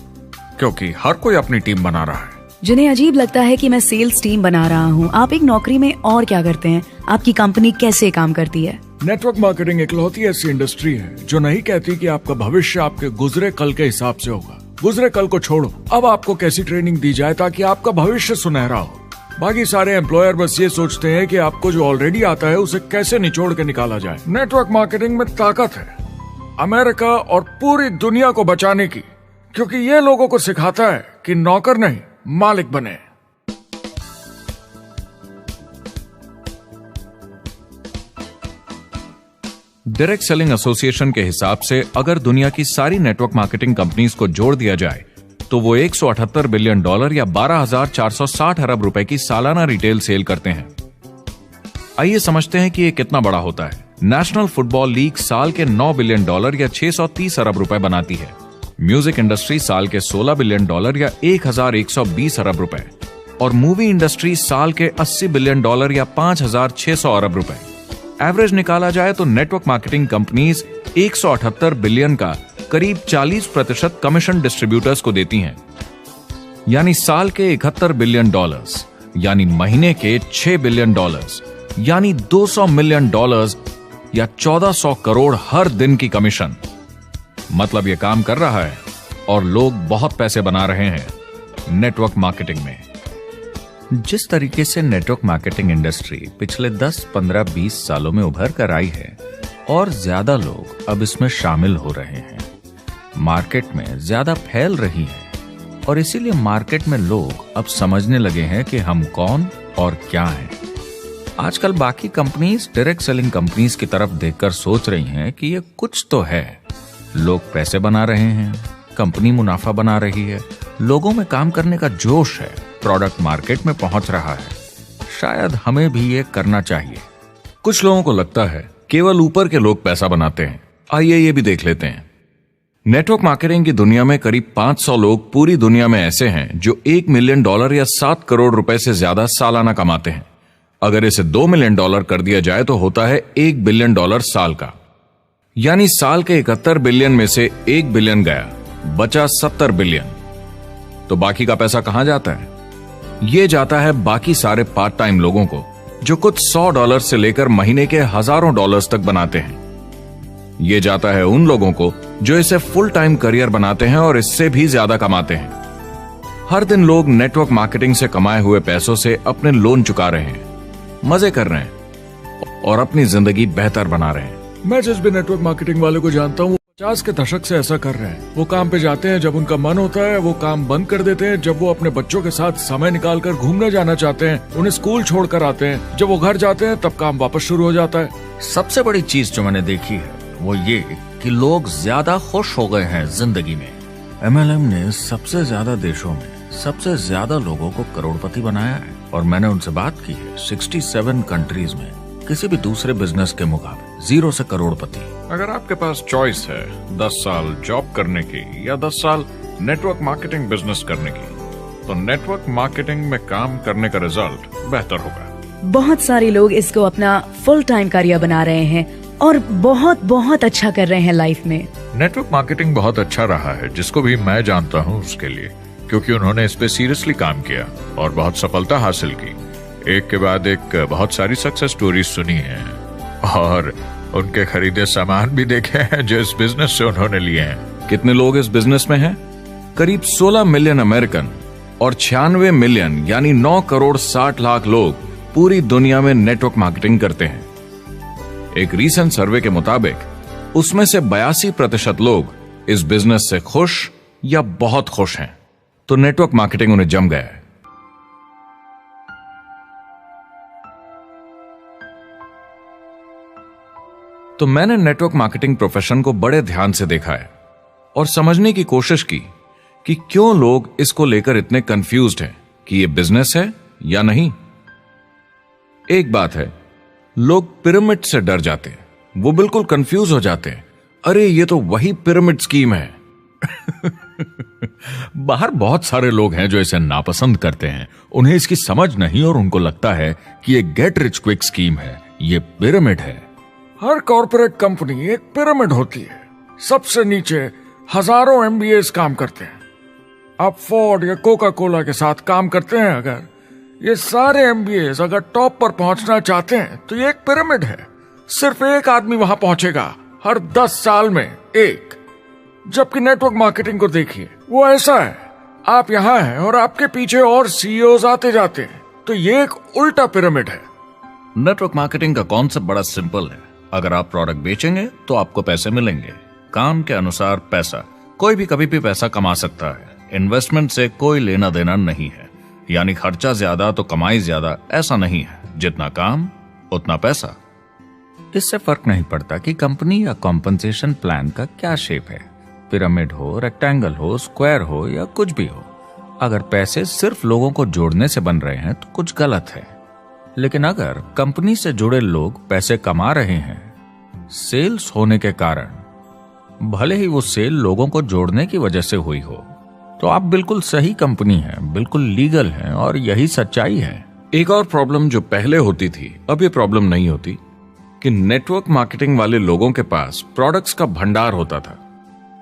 क्योंकि हर कोई अपनी टीम बना रहा है। जिन्हें अजीब लगता है कि मैं सेल्स टीम बना रहा हूँ, आप एक नौकरी में और क्या करते हैं? आपकी कंपनी कैसे काम करती है? नेटवर्क मार्केटिंग इकलौती ऐसी इंडस्ट्री है जो नहीं कहती कि आपका भविष्य आपके गुजरे कल के हिसाब से होगा। गुजरे कल को छोड़ो, अब आपको कैसी ट्रेनिंग दी जाए ताकि आपका भविष्य सुनहरा हो। बाकी सारे एम्प्लॉयर बस ये सोचते हैं कि आपको जो ऑलरेडी आता है उसे कैसे निचोड़ के निकाला जाए। नेटवर्क मार्केटिंग में ताकत है अमेरिका और पूरी दुनिया को बचाने की, क्योंकि ये लोगों को सिखाता है कि नौकर नहीं मालिक बने। डायरेक्ट सेलिंग एसोसिएशन के हिसाब से अगर दुनिया की सारी नेटवर्क मार्केटिंग कंपनीज को जोड़ दिया जाए तो वो $178 बिलियन या 12,460 अरब रुपए की सालाना रिटेल सेल करते हैं। आइए समझते हैं कि ये कितना बड़ा होता है। नेशनल फुटबॉल लीग साल के $9 बिलियन या 630 अरब रुपए बनाती है। म्यूजिक इंडस्ट्री साल के $16 बिलियन या 1,120 अरब रुपए, और मूवी इंडस्ट्री साल के $80 बिलियन या 5,600 अरब रुपए। एवरेज निकाला जाए तो नेटवर्क मार्केटिंग कंपनीज 178 बिलियन का करीब 40% कमीशन डिस्ट्रीब्यूटर्स को देती हैं, यानी साल के $71 बिलियन, यानी महीने के $6 बिलियन, यानी $200 मिलियन या 1400 करोड़ हर दिन की कमीशन। मतलब ये काम कर रहा है और लोग बहुत पैसे बना रहे हैं नेटवर्क मार्केटिंग में। जिस तरीके से नेटवर्क मार्केटिंग इंडस्ट्री पिछले 10, 15, 20 सालों में उभर कर आई है और ज्यादा लोग अब इसमें शामिल हो रहे हैं, मार्केट में ज्यादा फैल रही है और इसीलिए मार्केट में लोग अब समझने लगे हैं कि हम कौन और क्या हैं। आजकल बाकी कंपनीज डायरेक्ट सेलिंग कंपनीज की तरफ देखकर सोच रही हैं कि ये कुछ तो है। लोग पैसे बना रहे हैं, कंपनी मुनाफा बना रही है, लोगों में काम करने का जोश है, प्रोडक्ट मार्केट में पहुंच रहा है, शायद हमें भी ये करना चाहिए। कुछ लोगों को लगता है केवल ऊपर के लोग पैसा बनाते हैं। आइए ये भी देख लेते हैं। नेटवर्क मार्केटिंग की दुनिया में करीब 500 लोग पूरी दुनिया में ऐसे हैं जो $1 मिलियन या 7 करोड़ रुपए से ज्यादा सालाना कमाते हैं। अगर इसे $2 मिलियन कर दिया जाए तो होता है $1 बिलियन साल का, यानी साल के 71 बिलियन में से 1 बिलियन गया, बचा 70 बिलियन। तो बाकी का पैसा कहां जाता है? ये जाता है बाकी सारे पार्ट टाइम लोगों को जो कुछ $100 से लेकर महीने के हजारों डॉलर्स तक बनाते हैं। ये जाता है उन लोगों को जो इसे फुल टाइम करियर बनाते हैं और इससे भी ज्यादा कमाते हैं। हर दिन लोग नेटवर्क मार्केटिंग से कमाए हुए पैसों से अपने लोन चुका रहे हैं, मजे कर रहे हैं और अपनी जिंदगी बेहतर बना रहे हैं। मैं जिस भी नेटवर्क मार्केटिंग वाले को जानता हूँ 50 के दशक से ऐसा कर रहे हैं। वो काम पे जाते हैं जब उनका मन होता है, वो काम बंद कर देते हैं जब वो अपने बच्चों के साथ समय निकालकर घूमने जाना चाहते हैं, उन्हें स्कूल छोड़कर आते हैं, जब वो घर जाते हैं तब काम वापस शुरू हो जाता है। सबसे बड़ी चीज जो मैंने देखी है वो ये कि लोग ज्यादा खुश हो गए हैं जिंदगी में। MLM ने सबसे ज्यादा देशों में सबसे ज्यादा लोगों को करोड़पति बनाया है और मैंने उनसे बात की है 67 कंट्रीज में किसी भी दूसरे बिजनेस के मुकाबले 0 से करोड़पति। अगर आपके पास चॉइस है 10 साल जॉब करने की या 10 साल नेटवर्क मार्केटिंग बिजनेस करने की, तो नेटवर्क मार्केटिंग में काम करने का रिजल्ट बेहतर होगा। बहुत सारे लोग इसको अपना फुल टाइम करियर बना रहे हैं और बहुत बहुत अच्छा कर रहे हैं लाइफ में। नेटवर्क मार्केटिंग बहुत अच्छा रहा है जिसको भी मैं जानता हूँ उसके लिए, क्योंकि उन्होंने इस पे सीरियसली काम किया और बहुत सफलता हासिल की। एक के बाद एक बहुत सारी सक्सेस स्टोरीज सुनी है और उनके खरीदे सामान भी देखे हैं जो इस बिजनेस से उन्होंने लिए हैं। कितने लोग इस बिजनेस में हैं? करीब 16 मिलियन अमेरिकन और 96 मिलियन यानी 9 करोड़ 60 लाख लोग पूरी दुनिया में नेटवर्क मार्केटिंग करते हैं। एक रीसेंट सर्वे के मुताबिक उसमें से 82% लोग इस बिजनेस से खुश या बहुत खुश हैं। तो नेटवर्क मार्केटिंग उन्हें जम गया है। तो मैंने नेटवर्क मार्केटिंग प्रोफेशन को बड़े ध्यान से देखा है और समझने की कोशिश की कि क्यों लोग इसको लेकर इतने कंफ्यूज्ड हैं कि ये बिजनेस है या नहीं। एक बात है, लोग पिरामिड से डर जाते हैं, वो बिल्कुल कंफ्यूज हो जाते हैं, अरे ये तो वही पिरामिड स्कीम है। बाहर बहुत सारे लोग हैं जो इसे नापसंद करते हैं, उन्हें इसकी समझ नहीं और उनको लगता है कि ये गेट रिच क्विक स्कीम है, ये पिरामिड है। हर कॉर्पोरेट कंपनी एक पिरामिड होती है, सबसे नीचे हजारों एमबीएस काम करते हैं। आप फोर्ड या कोका कोला के साथ काम करते हैं, अगर ये सारे एमबीएस अगर टॉप पर पहुंचना चाहते हैं तो ये एक पिरामिड है। सिर्फ एक आदमी वहां पहुंचेगा हर 10 साल में, एक। जबकि नेटवर्क मार्केटिंग को देखिए, वो ऐसा है, आप यहां हैं और आपके पीछे और सीईओज आते जाते हैं, तो ये एक उल्टा पिरामिड है। नेटवर्क मार्केटिंग का कॉन्सेप्ट बड़ा सिंपल है। अगर आप प्रोडक्ट बेचेंगे तो आपको पैसे मिलेंगे, काम के अनुसार पैसा। कोई भी कभी भी पैसा कमा सकता है, इन्वेस्टमेंट से कोई लेना देना नहीं है। यानी खर्चा ज्यादा तो कमाई ज्यादा, ऐसा नहीं है, जितना काम उतना पैसा। इससे फर्क नहीं पड़ता कि कंपनी या कॉम्पनसेशन प्लान का क्या शेप है, पिरामिड हो, रेक्टेंगल हो, स्क्वायर हो या कुछ भी हो। अगर पैसे सिर्फ लोगों को जोड़ने से बन रहे हैं तो कुछ गलत है। लेकिन अगर कंपनी से जुड़े लोग पैसे कमा रहे हैं सेल्स होने के कारण, भले ही वो सेल लोगों को जोड़ने की वजह से हुई हो, तो आप बिल्कुल सही कंपनी है, बिल्कुल लीगल है और यही सच्चाई है। एक और प्रॉब्लम जो पहले होती थी, अब ये प्रॉब्लम नहीं होती कि नेटवर्क मार्केटिंग वाले लोगों के पास प्रोडक्ट्स का भंडार होता था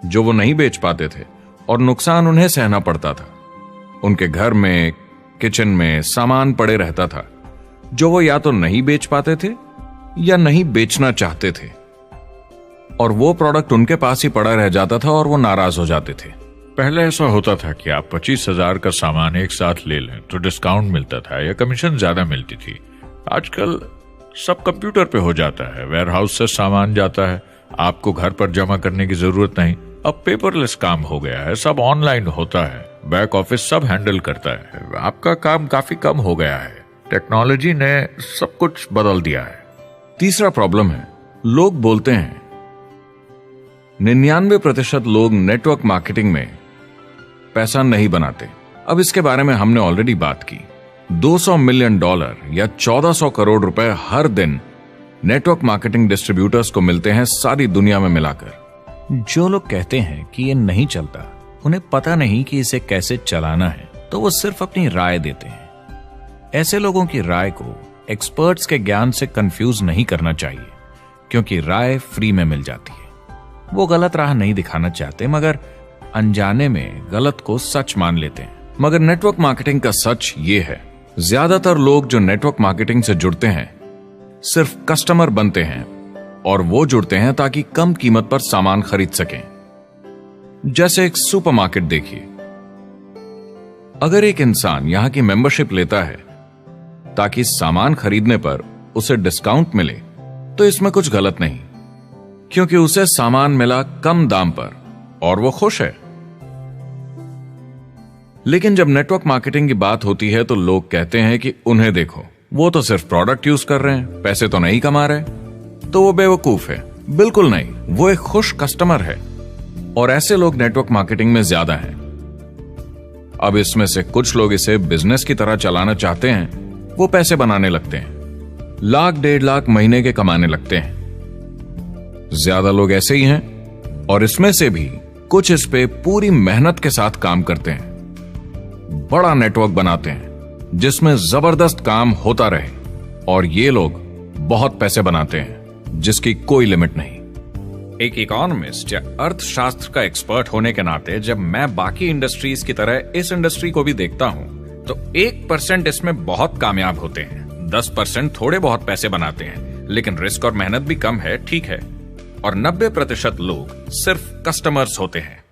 जो वो नहीं बेच पाते थे और नुकसान उन्हें सहना पड़ता था। उनके घर में, किचन में सामान पड़े रहता था जो वो या तो नहीं बेच पाते थे या नहीं बेचना चाहते थे, और वो प्रोडक्ट उनके पास ही पड़ा रह जाता था और वो नाराज हो जाते थे। पहले ऐसा होता था कि आप 25,000 का सामान एक साथ ले लें तो डिस्काउंट मिलता था या कमीशन ज्यादा मिलती थी। आजकल सब कंप्यूटर पे हो जाता है, वेयर हाउस से सामान जाता है, आपको घर पर जमा करने की जरूरत नहीं। अब पेपरलेस काम हो गया है, सब ऑनलाइन होता है, बैक ऑफिस सब हैंडल करता है, आपका काम काफी कम हो गया है। टेक्नोलॉजी ने सब कुछ बदल दिया है। तीसरा प्रॉब्लम है, लोग बोलते हैं 99% लोग नेटवर्क मार्केटिंग में पैसा नहीं बनाते। अब इसके बारे में हमने ऑलरेडी बात की। $200 मिलियन या 1400 करोड़ रुपए हर दिन नेटवर्क मार्केटिंग डिस्ट्रीब्यूटर्स को मिलते हैं सारी दुनिया में मिलाकर। जो लोग कहते हैं कि ये नहीं चलता, उन्हें पता नहीं कि इसे कैसे चलाना है, तो वो सिर्फ अपनी राय देते हैं। ऐसे लोगों की राय को एक्सपर्ट्स के ज्ञान से कंफ्यूज नहीं करना चाहिए, क्योंकि राय फ्री में मिल जाती है। वो गलत राह नहीं दिखाना चाहते, मगर अनजाने में गलत को सच मान लेते हैं। मगर नेटवर्क मार्केटिंग का सच ये है, ज्यादातर लोग जो नेटवर्क मार्केटिंग से जुड़ते हैं सिर्फ कस्टमर बनते हैं, और वो जुड़ते हैं ताकि कम कीमत पर सामान खरीद सकें। जैसे एक सुपरमार्केट देखिए, अगर एक इंसान यहां की मेंबरशिप लेता है ताकि सामान खरीदने पर उसे डिस्काउंट मिले, तो इसमें कुछ गलत नहीं, क्योंकि उसे सामान मिला कम दाम पर और वो खुश है। लेकिन जब नेटवर्क मार्केटिंग की बात होती है तो लोग कहते हैं कि उन्हें देखो, वो तो सिर्फ प्रोडक्ट यूज कर रहे हैं, पैसे तो नहीं कमा रहे, तो वो बेवकूफ है। बिल्कुल नहीं, वो एक खुश कस्टमर है, और ऐसे लोग नेटवर्क मार्केटिंग में ज्यादा हैं। अब इसमें से कुछ लोग इसे बिजनेस की तरह चलाना चाहते हैं, वो पैसे बनाने लगते हैं, लाख 1.5 लाख महीने के कमाने लगते हैं। ज्यादा लोग ऐसे ही हैं, और इसमें से भी कुछ इस पे पूरी मेहनत के साथ काम करते हैं, बड़ा नेटवर्क बनाते हैं जिसमें जबरदस्त काम होता रहे, और ये लोग बहुत पैसे बनाते हैं जिसकी कोई लिमिट नहीं। एक इकोनॉमिस्ट या अर्थशास्त्र का एक्सपर्ट होने के नाते जब मैं बाकी इंडस्ट्रीज की तरह इस इंडस्ट्री को भी देखता हूं, तो 1% इसमें बहुत कामयाब होते हैं, 10% थोड़े बहुत पैसे बनाते हैं, लेकिन रिस्क और मेहनत भी कम है, ठीक है, और 90% लोग सिर्फ कस्टमर्स होते हैं।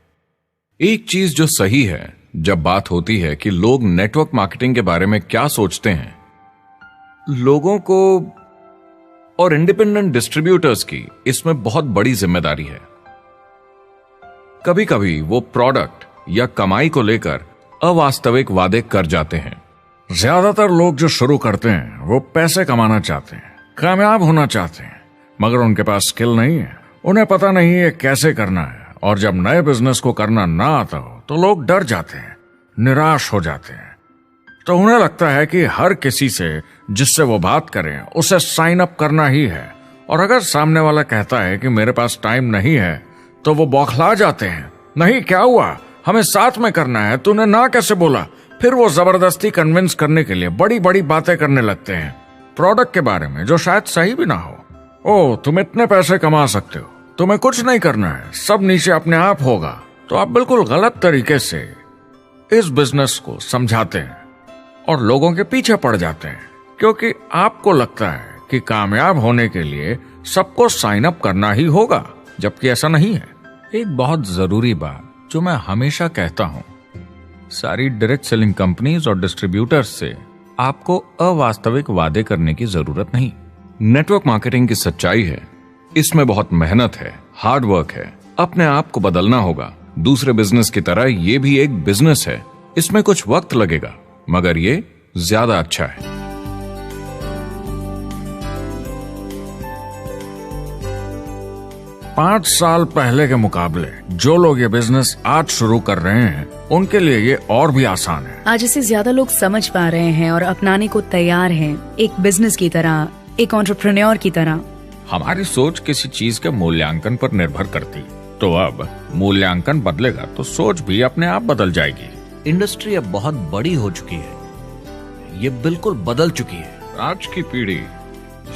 एक चीज जो सही है जब बात होती है कि लोग नेटवर्क मार्केटिंग के बारे में क्या सोचते हैं, लोगों को और इंडिपेंडेंट डिस्ट्रीब्यूटर्स की इसमें बहुत बड़ी जिम्मेदारी है। कभी कभी वो प्रोडक्ट या कमाई को लेकर अवास्तविक वादे कर जाते हैं। ज्यादातर लोग जो शुरू करते हैं वो पैसे कमाना चाहते हैं, कामयाब होना चाहते हैं, मगर उनके पास स्किल नहीं है, उन्हें पता नहीं है कैसे करना है। और जब नए बिजनेस को करना ना आता हो तो लोग डर जाते हैं, निराश हो जाते हैं। तो उन्हें लगता है कि हर किसी से जिससे वो बात करें उसे साइन अप करना ही है। और अगर सामने वाला कहता है कि मेरे पास टाइम नहीं है तो वो बौखला जाते हैं। नहीं, क्या हुआ, हमें साथ में करना है, तूने ना कैसे बोला। फिर वो जबरदस्ती कन्विंस करने के लिए बड़ी बड़ी बातें करने लगते हैं प्रोडक्ट के बारे में, जो शायद सही भी ना हो। ओ, तुम इतने पैसे कमा सकते हो, तुम्हें कुछ नहीं करना है, सब नीचे अपने आप होगा। तो आप बिल्कुल गलत तरीके से इस बिजनेस को समझाते हैं और लोगों के पीछे पड़ जाते हैं, क्योंकि आपको लगता है कि कामयाब होने के लिए सबको साइन अप करना ही होगा, जबकि ऐसा नहीं है। एक बहुत जरूरी बात जो मैं हमेशा कहता हूं, सारी डायरेक्ट सेलिंग कंपनीज और डिस्ट्रीब्यूटर्स से आपको अवास्तविक वादे करने की जरूरत नहीं। नेटवर्क मार्केटिंग की सच्चाई है, इसमें बहुत मेहनत है, हार्ड वर्क है, अपने आप को बदलना होगा। दूसरे बिजनेस की तरह ये भी एक बिजनेस है, इसमें कुछ वक्त लगेगा, मगर ये ज्यादा अच्छा है। 5 साल पहले के मुकाबले जो लोग ये बिजनेस आज शुरू कर रहे हैं उनके लिए ये और भी आसान है। आज इसे ज्यादा लोग समझ पा रहे हैं और अपनाने को तैयार हैं, एक बिजनेस की तरह, एक एंटरप्रेन्योर की तरह। हमारी सोच किसी चीज के मूल्यांकन पर निर्भर करती है, तो अब मूल्यांकन बदलेगा तो सोच भी अपने आप बदल जाएगी। इंडस्ट्री अब बहुत बड़ी हो चुकी है, ये बिल्कुल बदल चुकी है। आज की पीढ़ी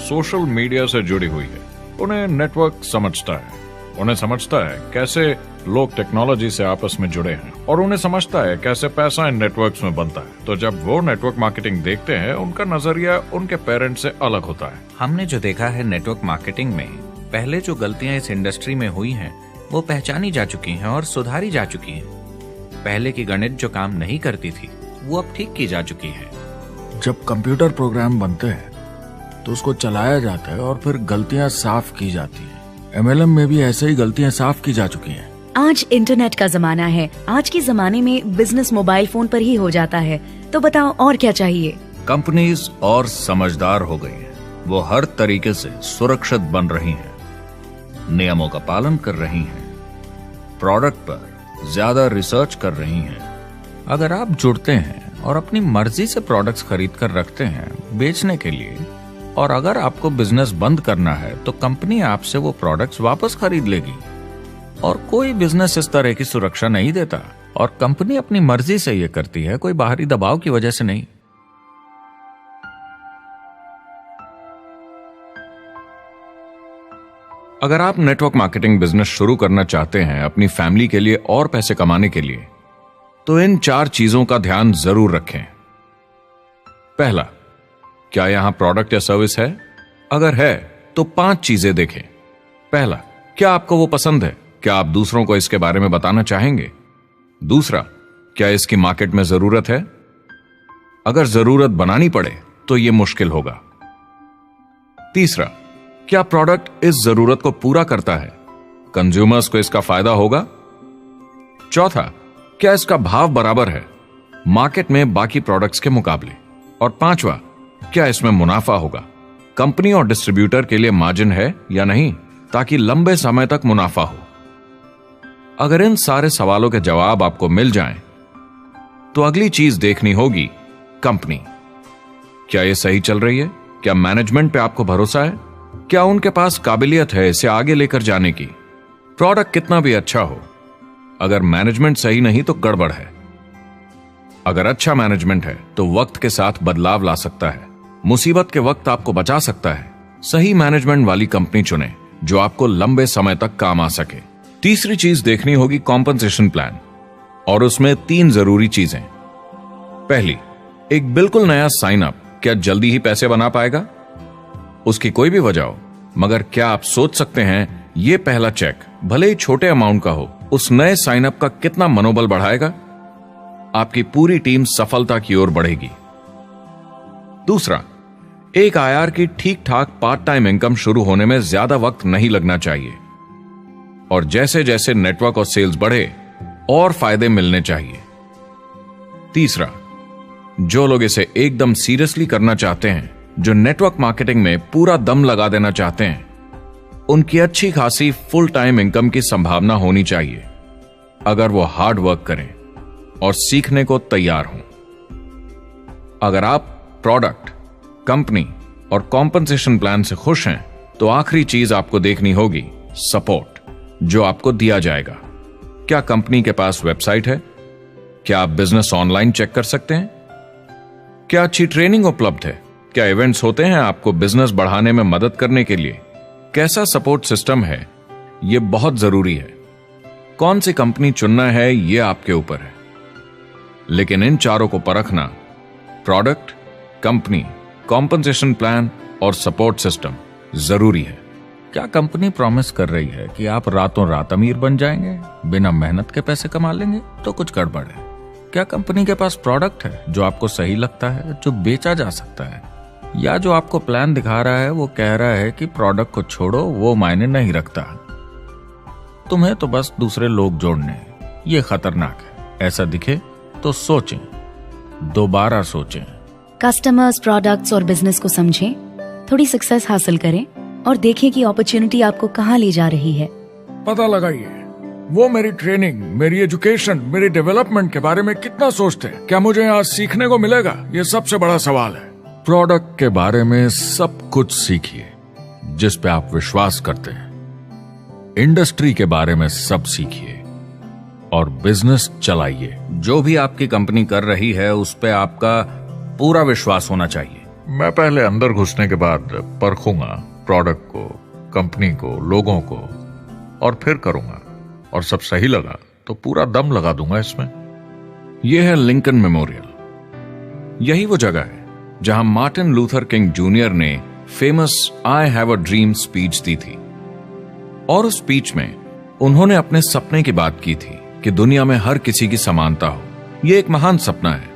सोशल मीडिया से जुड़ी हुई है, उन्हें नेटवर्क समझता है, उन्हें समझता है कैसे लोग टेक्नोलॉजी से आपस में जुड़े हैं, और उन्हें समझता है कैसे पैसा इन नेटवर्क्स में बनता है। तो जब वो नेटवर्क मार्केटिंग देखते हैं, उनका नजरिया उनके पेरेंट्स से अलग होता है। हमने जो देखा है नेटवर्क मार्केटिंग में, पहले जो गलतियां इस इंडस्ट्री में हुई हैं वो पहचानी जा चुकी हैं और सुधारी जा चुकी हैं। पहले की गणित जो काम नहीं करती थी वो अब ठीक की जा चुकी है। जब कंप्यूटर प्रोग्राम बनते हैं तो उसको चलाया जाता है और फिर गलतियां साफ की जाती हैं। MLM में भी ऐसे ही गलतियां साफ की जा चुकी हैं। आज इंटरनेट का जमाना है, आज के जमाने में बिजनेस मोबाइल फोन पर ही हो जाता है। तो बताओ और क्या चाहिए। कंपनीज और समझदार हो गई हैं, वो हर तरीके से सुरक्षित बन रही हैं, नियमों का पालन कर रही हैं, प्रोडक्ट पर ज्यादा रिसर्च कर रही हैं। अगर आप जुड़ते हैं और अपनी मर्जी से प्रोडक्ट्स खरीद कर रखते हैं बेचने के लिए, और अगर आपको बिजनेस बंद करना है तो कंपनी आपसे वो प्रोडक्ट्स वापस खरीद लेगी। और कोई बिजनेस इस तरह की सुरक्षा नहीं देता, और कंपनी अपनी मर्जी से ये करती है, कोई बाहरी दबाव की वजह से नहीं। अगर आप नेटवर्क मार्केटिंग बिजनेस शुरू करना चाहते हैं अपनी फैमिली के लिए और पैसे कमाने के लिए, तो इन 4 चीजों का ध्यान जरूर रखें। पहला, क्या यहां प्रोडक्ट या सर्विस है? अगर है तो 5 चीजें देखें। पहला, क्या आपको वो पसंद है? क्या आप दूसरों को इसके बारे में बताना चाहेंगे? दूसरा, क्या इसकी मार्केट में जरूरत है? अगर जरूरत बनानी पड़े तो यह मुश्किल होगा। तीसरा, क्या प्रोडक्ट इस जरूरत को पूरा करता है? कंज्यूमर्स को इसका फायदा होगा? चौथा, क्या इसका भाव बराबर है मार्केट में बाकी प्रोडक्ट्स के मुकाबले? और पांचवा, क्या इसमें मुनाफा होगा? कंपनी और डिस्ट्रीब्यूटर के लिए मार्जिन है या नहीं, ताकि लंबे समय तक मुनाफा हो। अगर इन सारे सवालों के जवाब आपको मिल जाएं, तो अगली चीज देखनी होगी कंपनी। क्या यह सही चल रही है? क्या मैनेजमेंट पे आपको भरोसा है? क्या उनके पास काबिलियत है इसे आगे लेकर जाने की? प्रोडक्ट कितना भी अच्छा हो, अगर मैनेजमेंट सही नहीं तो गड़बड़ है। अगर अच्छा मैनेजमेंट है तो वक्त के साथ बदलाव ला सकता है, मुसीबत के वक्त आपको बचा सकता है। सही मैनेजमेंट वाली कंपनी चुनें जो आपको लंबे समय तक काम आ सके। तीसरी चीज देखनी होगी कॉम्पनसेशन प्लान, और उसमें 3 जरूरी चीजें। पहली, एक बिल्कुल नया साइन अप क्या जल्दी ही पैसे बना पाएगा? उसकी कोई भी वजह हो, मगर क्या आप सोच सकते हैं यह पहला चेक, भले ही छोटे अमाउंट का हो, उस नए साइन अप का कितना मनोबल बढ़ाएगा? आपकी पूरी टीम सफलता की ओर बढ़ेगी। दूसरा, एक IR की ठीक ठाक पार्ट टाइम इनकम शुरू होने में ज्यादा वक्त नहीं लगना चाहिए, और जैसे जैसे नेटवर्क और सेल्स बढ़े और फायदे मिलने चाहिए। तीसरा, जो लोग इसे एकदम सीरियसली करना चाहते हैं, जो नेटवर्क मार्केटिंग में पूरा दम लगा देना चाहते हैं, उनकी अच्छी खासी फुल टाइम इनकम की संभावना होनी चाहिए अगर वो हार्ड वर्क करें और सीखने को तैयार हों। अगर आप प्रोडक्ट, कंपनी और कॉम्पनसेशन प्लान से खुश हैं तो आखिरी चीज आपको देखनी होगी सपोर्ट जो आपको दिया जाएगा। क्या कंपनी के पास वेबसाइट है? क्या आप बिजनेस ऑनलाइन चेक कर सकते हैं? क्या अच्छी ट्रेनिंग उपलब्ध है? क्या इवेंट्स होते हैं आपको बिजनेस बढ़ाने में मदद करने के लिए? कैसा सपोर्ट सिस्टम है? यह बहुत जरूरी है। कौन सी कंपनी चुनना है यह आपके ऊपर है, लेकिन इन चारों को परखना, प्रोडक्ट, कंपनी, कॉम्पनसेशन प्लान और सपोर्ट सिस्टम, जरूरी है। क्या कंपनी प्रॉमिस कर रही है कि आप रातों रात अमीर बन जाएंगे, बिना मेहनत के पैसे कमा लेंगे? तो कुछ गड़बड़ है। क्या कंपनी के पास प्रोडक्ट है जो आपको सही लगता है, जो बेचा जा सकता है? या जो आपको प्लान दिखा रहा है वो कह रहा है कि प्रोडक्ट को छोड़ो, वो मायने नहीं रखता, तुम्हें तो बस दूसरे लोग जोड़ने हैं। ये खतरनाक है। ऐसा दिखे तो सोचें, दोबारा सोचें। कस्टमर्स, प्रोडक्ट्स और बिजनेस को समझें, थोड़ी सक्सेस हासिल करें और देखें कि अपॉर्चुनिटी आपको कहां ले जा रही है। पता लगाइए वो मेरी ट्रेनिंग, मेरी एजुकेशन, मेरी डेवलपमेंट के बारे में कितना सोचते हैं। क्या मुझे यहाँ सीखने को मिलेगा? ये सबसे बड़ा सवाल है। प्रोडक्ट के बारे में सब कुछ सीखिए जिस पे आप विश्वास करते हैं। इंडस्ट्री के बारे में सब सीखिए और बिजनेस चलाइए। जो भी आपकी कंपनी कर रही है उस पे आपका पूरा विश्वास होना चाहिए। मैं पहले अंदर घुसने के बाद परखूंगा प्रोडक्ट को, कंपनी को, लोगों को, और फिर करूंगा। और सब सही लगा तो पूरा दम लगा दूंगा इसमें। यह है लिंकन मेमोरियल। यही वो जगह है जहां मार्टिन लूथर किंग जूनियर ने famous I have a dream speech दी थी। और उस स्पीच में उन्होंने अपने सपने की बात की थी कि दुनिया में हर किसी की समानता हो। यह एक महान सपना है,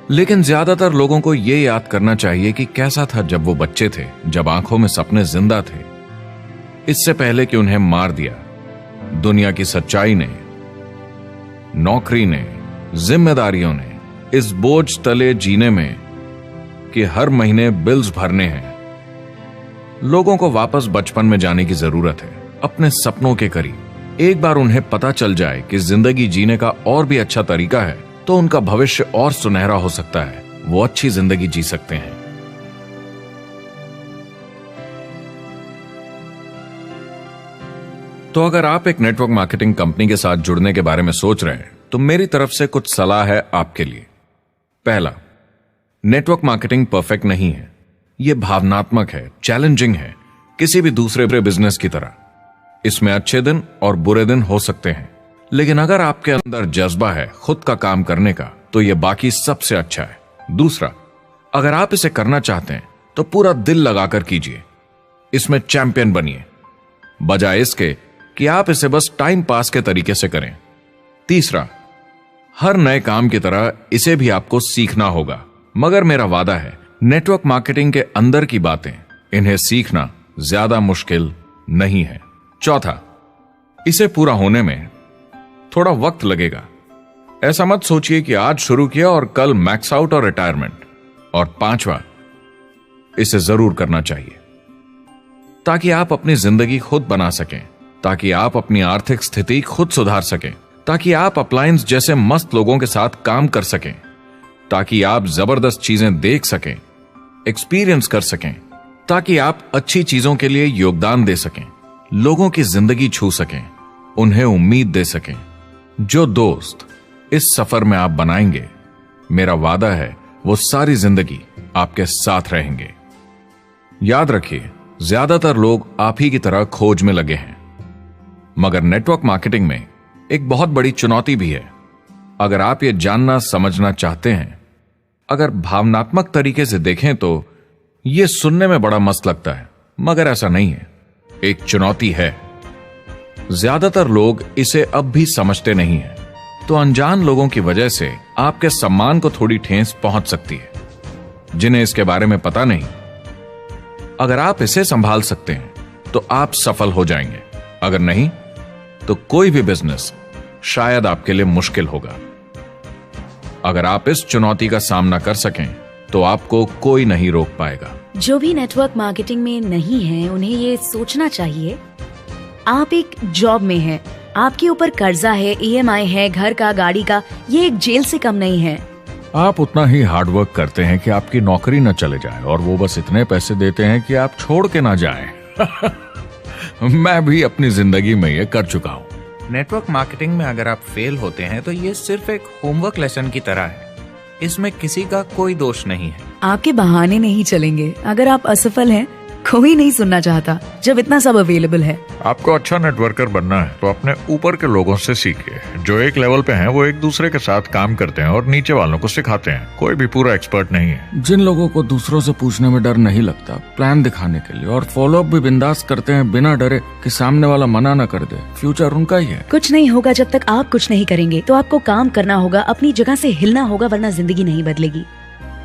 लेकिन ज्यादातर लोगों को यह याद करना चाहिए कि कैसा था जब वो बच्चे थे, जब आंखों में सपने जिंदा थे, इससे पहले कि उन्हें मार दिया दुनिया की सच्चाई ने, नौकरी ने, जिम्मेदारियों ने, इस बोझ तले जीने में कि हर महीने बिल्स भरने हैं। लोगों को वापस बचपन में जाने की जरूरत है, अपने सपनों के करीब। एक बार उन्हें पता चल जाए कि जिंदगी जीने का और भी अच्छा तरीका है तो उनका भविष्य और सुनहरा हो सकता है। वो अच्छी जिंदगी जी सकते हैं। तो अगर आप एक नेटवर्क मार्केटिंग कंपनी के साथ जुड़ने के बारे में सोच रहे हैं तो मेरी तरफ से कुछ सलाह है आपके लिए। पहला, नेटवर्क मार्केटिंग परफेक्ट नहीं है। यह भावनात्मक है, चैलेंजिंग है, किसी भी दूसरे बिजनेस की तरह। इसमें अच्छे दिन और बुरे दिन हो सकते हैं, लेकिन अगर आपके अंदर जज्बा है खुद का काम करने का तो यह बाकी सबसे अच्छा है। दूसरा, अगर आप इसे करना चाहते हैं तो पूरा दिल लगाकर कीजिए, इसमें चैंपियन बनिए, बजाय इसके कि आप इसे बस टाइम पास के तरीके से करें। तीसरा, हर नए काम की तरह इसे भी आपको सीखना होगा, मगर मेरा वादा है नेटवर्क मार्केटिंग के अंदर की बातें, इन्हें सीखना ज्यादा मुश्किल नहीं है। चौथा, इसे पूरा होने में थोड़ा वक्त लगेगा। ऐसा मत सोचिए कि आज शुरू किया और कल मैक्स आउट और रिटायरमेंट। और पांचवा, इसे जरूर करना चाहिए ताकि आप अपनी जिंदगी खुद बना सकें, ताकि आप अपनी आर्थिक स्थिति खुद सुधार सकें, ताकि आप अप्लायंस जैसे मस्त लोगों के साथ काम कर सकें, ताकि आप जबरदस्त चीजें देख सकें, एक्सपीरियंस कर सकें, ताकि आप अच्छी चीजों के लिए योगदान दे सकें, लोगों की जिंदगी छू सकें, उन्हें उम्मीद दे सकें। जो दोस्त इस सफर में आप बनाएंगे, मेरा वादा है वो सारी जिंदगी आपके साथ रहेंगे। याद रखिए, ज्यादातर लोग आप ही की तरह खोज में लगे हैं, मगर नेटवर्क मार्केटिंग में एक बहुत बड़ी चुनौती भी है। अगर आप ये जानना समझना चाहते हैं, अगर भावनात्मक तरीके से देखें तो यह सुनने में बड़ा मस्त लगता है, मगर ऐसा नहीं है। एक चुनौती है। ज्यादातर लोग इसे अब भी समझते नहीं हैं, तो अनजान लोगों की वजह से आपके सम्मान को थोड़ी ठेस पहुंच सकती है, जिन्हें इसके बारे में पता नहीं। अगर आप इसे संभाल सकते हैं तो आप सफल हो जाएंगे, अगर नहीं तो कोई भी बिजनेस शायद आपके लिए मुश्किल होगा। अगर आप इस चुनौती का सामना कर सकें तो आपको कोई नहीं रोक पाएगा। जो भी नेटवर्क मार्केटिंग में नहीं है उन्हें ये सोचना चाहिए, आप एक जॉब में हैं, आपके ऊपर कर्जा है, EMI है, घर का, गाड़ी का, ये एक जेल से कम नहीं है। आप उतना ही हार्डवर्क करते हैं कि आपकी नौकरी न चले जाए और वो बस इतने पैसे देते हैं कि आप छोड़ के ना जाएं। मैं भी अपनी जिंदगी में ये कर चुका हूँ। नेटवर्क मार्केटिंग में अगर आप फेल होते हैं तो ये सिर्फ एक होमवर्क लेसन की तरह है, इसमें किसी का कोई दोष नहीं है। आपके बहाने नहीं चलेंगे। अगर आप असफल हैं, कोई नहीं सुनना चाहता जब इतना सब अवेलेबल है। आपको अच्छा नेटवर्कर बनना है तो अपने ऊपर के लोगों से सीखिए। जो एक लेवल पे हैं वो एक दूसरे के साथ काम करते हैं और नीचे वालों को सिखाते हैं। कोई भी पूरा एक्सपर्ट नहीं है। जिन लोगों को दूसरों से पूछने में डर नहीं लगता, प्लान दिखाने के लिए और फॉलोअप भी बिंदास करते हैं बिना डरे कि सामने वाला मना न कर दे, फ्यूचर उनका ही है। कुछ नहीं होगा जब तक आप कुछ नहीं करेंगे। तो आपको काम करना होगा, अपनी जगह से हिलना होगा, वरना जिंदगी नहीं बदलेगी।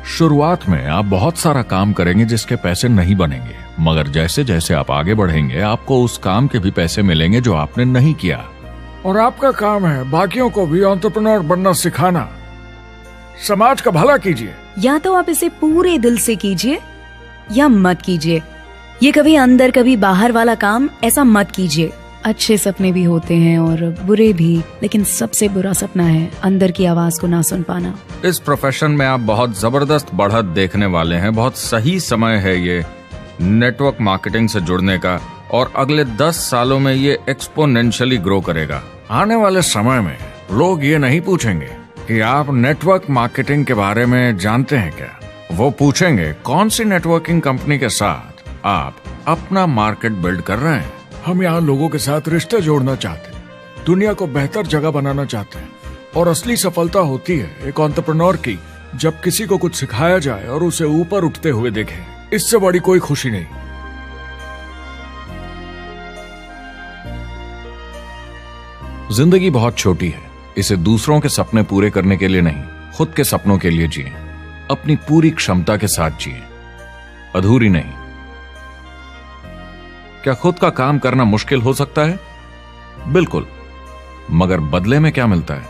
शुरुआत में आप बहुत सारा काम करेंगे जिसके पैसे नहीं बनेंगे, मगर जैसे जैसे आप आगे बढ़ेंगे आपको उस काम के भी पैसे मिलेंगे जो आपने नहीं किया। और आपका काम है बाकियों को भी एंटरप्रेन्योर बनना सिखाना। समाज का भला कीजिए। या तो आप इसे पूरे दिल से कीजिए या मत कीजिए। ये कभी अंदर कभी बाहर वाला काम ऐसा मत कीजिए। अच्छे सपने भी होते हैं और बुरे भी, लेकिन सबसे बुरा सपना है अंदर की आवाज को ना सुन पाना। इस प्रोफेशन में आप बहुत जबरदस्त बढ़त देखने वाले हैं। बहुत सही समय है ये नेटवर्क मार्केटिंग से जुड़ने का और अगले 10 सालों में ये एक्सपोनेंशियली ग्रो करेगा। आने वाले समय में लोग ये नहीं पूछेंगे कि आप नेटवर्क मार्केटिंग के बारे में जानते हैं क्या। वो पूछेंगे कौन सी नेटवर्किंग कंपनी के साथ आप अपना मार्केट बिल्ड कर रहे हैं। हम यहाँ लोगों के साथ रिश्ते जोड़ना चाहते हैं, दुनिया को बेहतर जगह बनाना चाहते हैं। और असली सफलता होती है एक एंटरप्रेन्योर की, जब किसी को कुछ सिखाया जाए और उसे ऊपर उठते हुए देखें। इससे बड़ी कोई खुशी नहीं। जिंदगी बहुत छोटी है, इसे दूसरों के सपने पूरे करने के लिए नहीं, खुद के सपनों के लिए जिए। अपनी पूरी क्षमता के साथ जिए, अधूरी नहीं। क्या खुद का काम करना मुश्किल हो सकता है? बिल्कुल, मगर बदले में क्या मिलता है?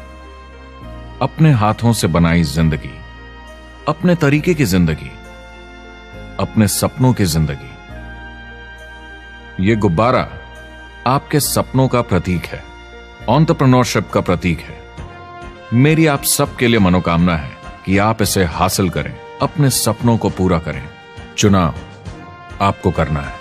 अपने हाथों से बनाई जिंदगी, अपने तरीके की जिंदगी, अपने सपनों की जिंदगी। ये गुब्बारा आपके सपनों का प्रतीक है, एंटरप्रेन्योरशिप का प्रतीक है। मेरी आप सबके लिए मनोकामना है कि आप इसे हासिल करें, अपने सपनों को पूरा करें। चुनाव आपको करना है।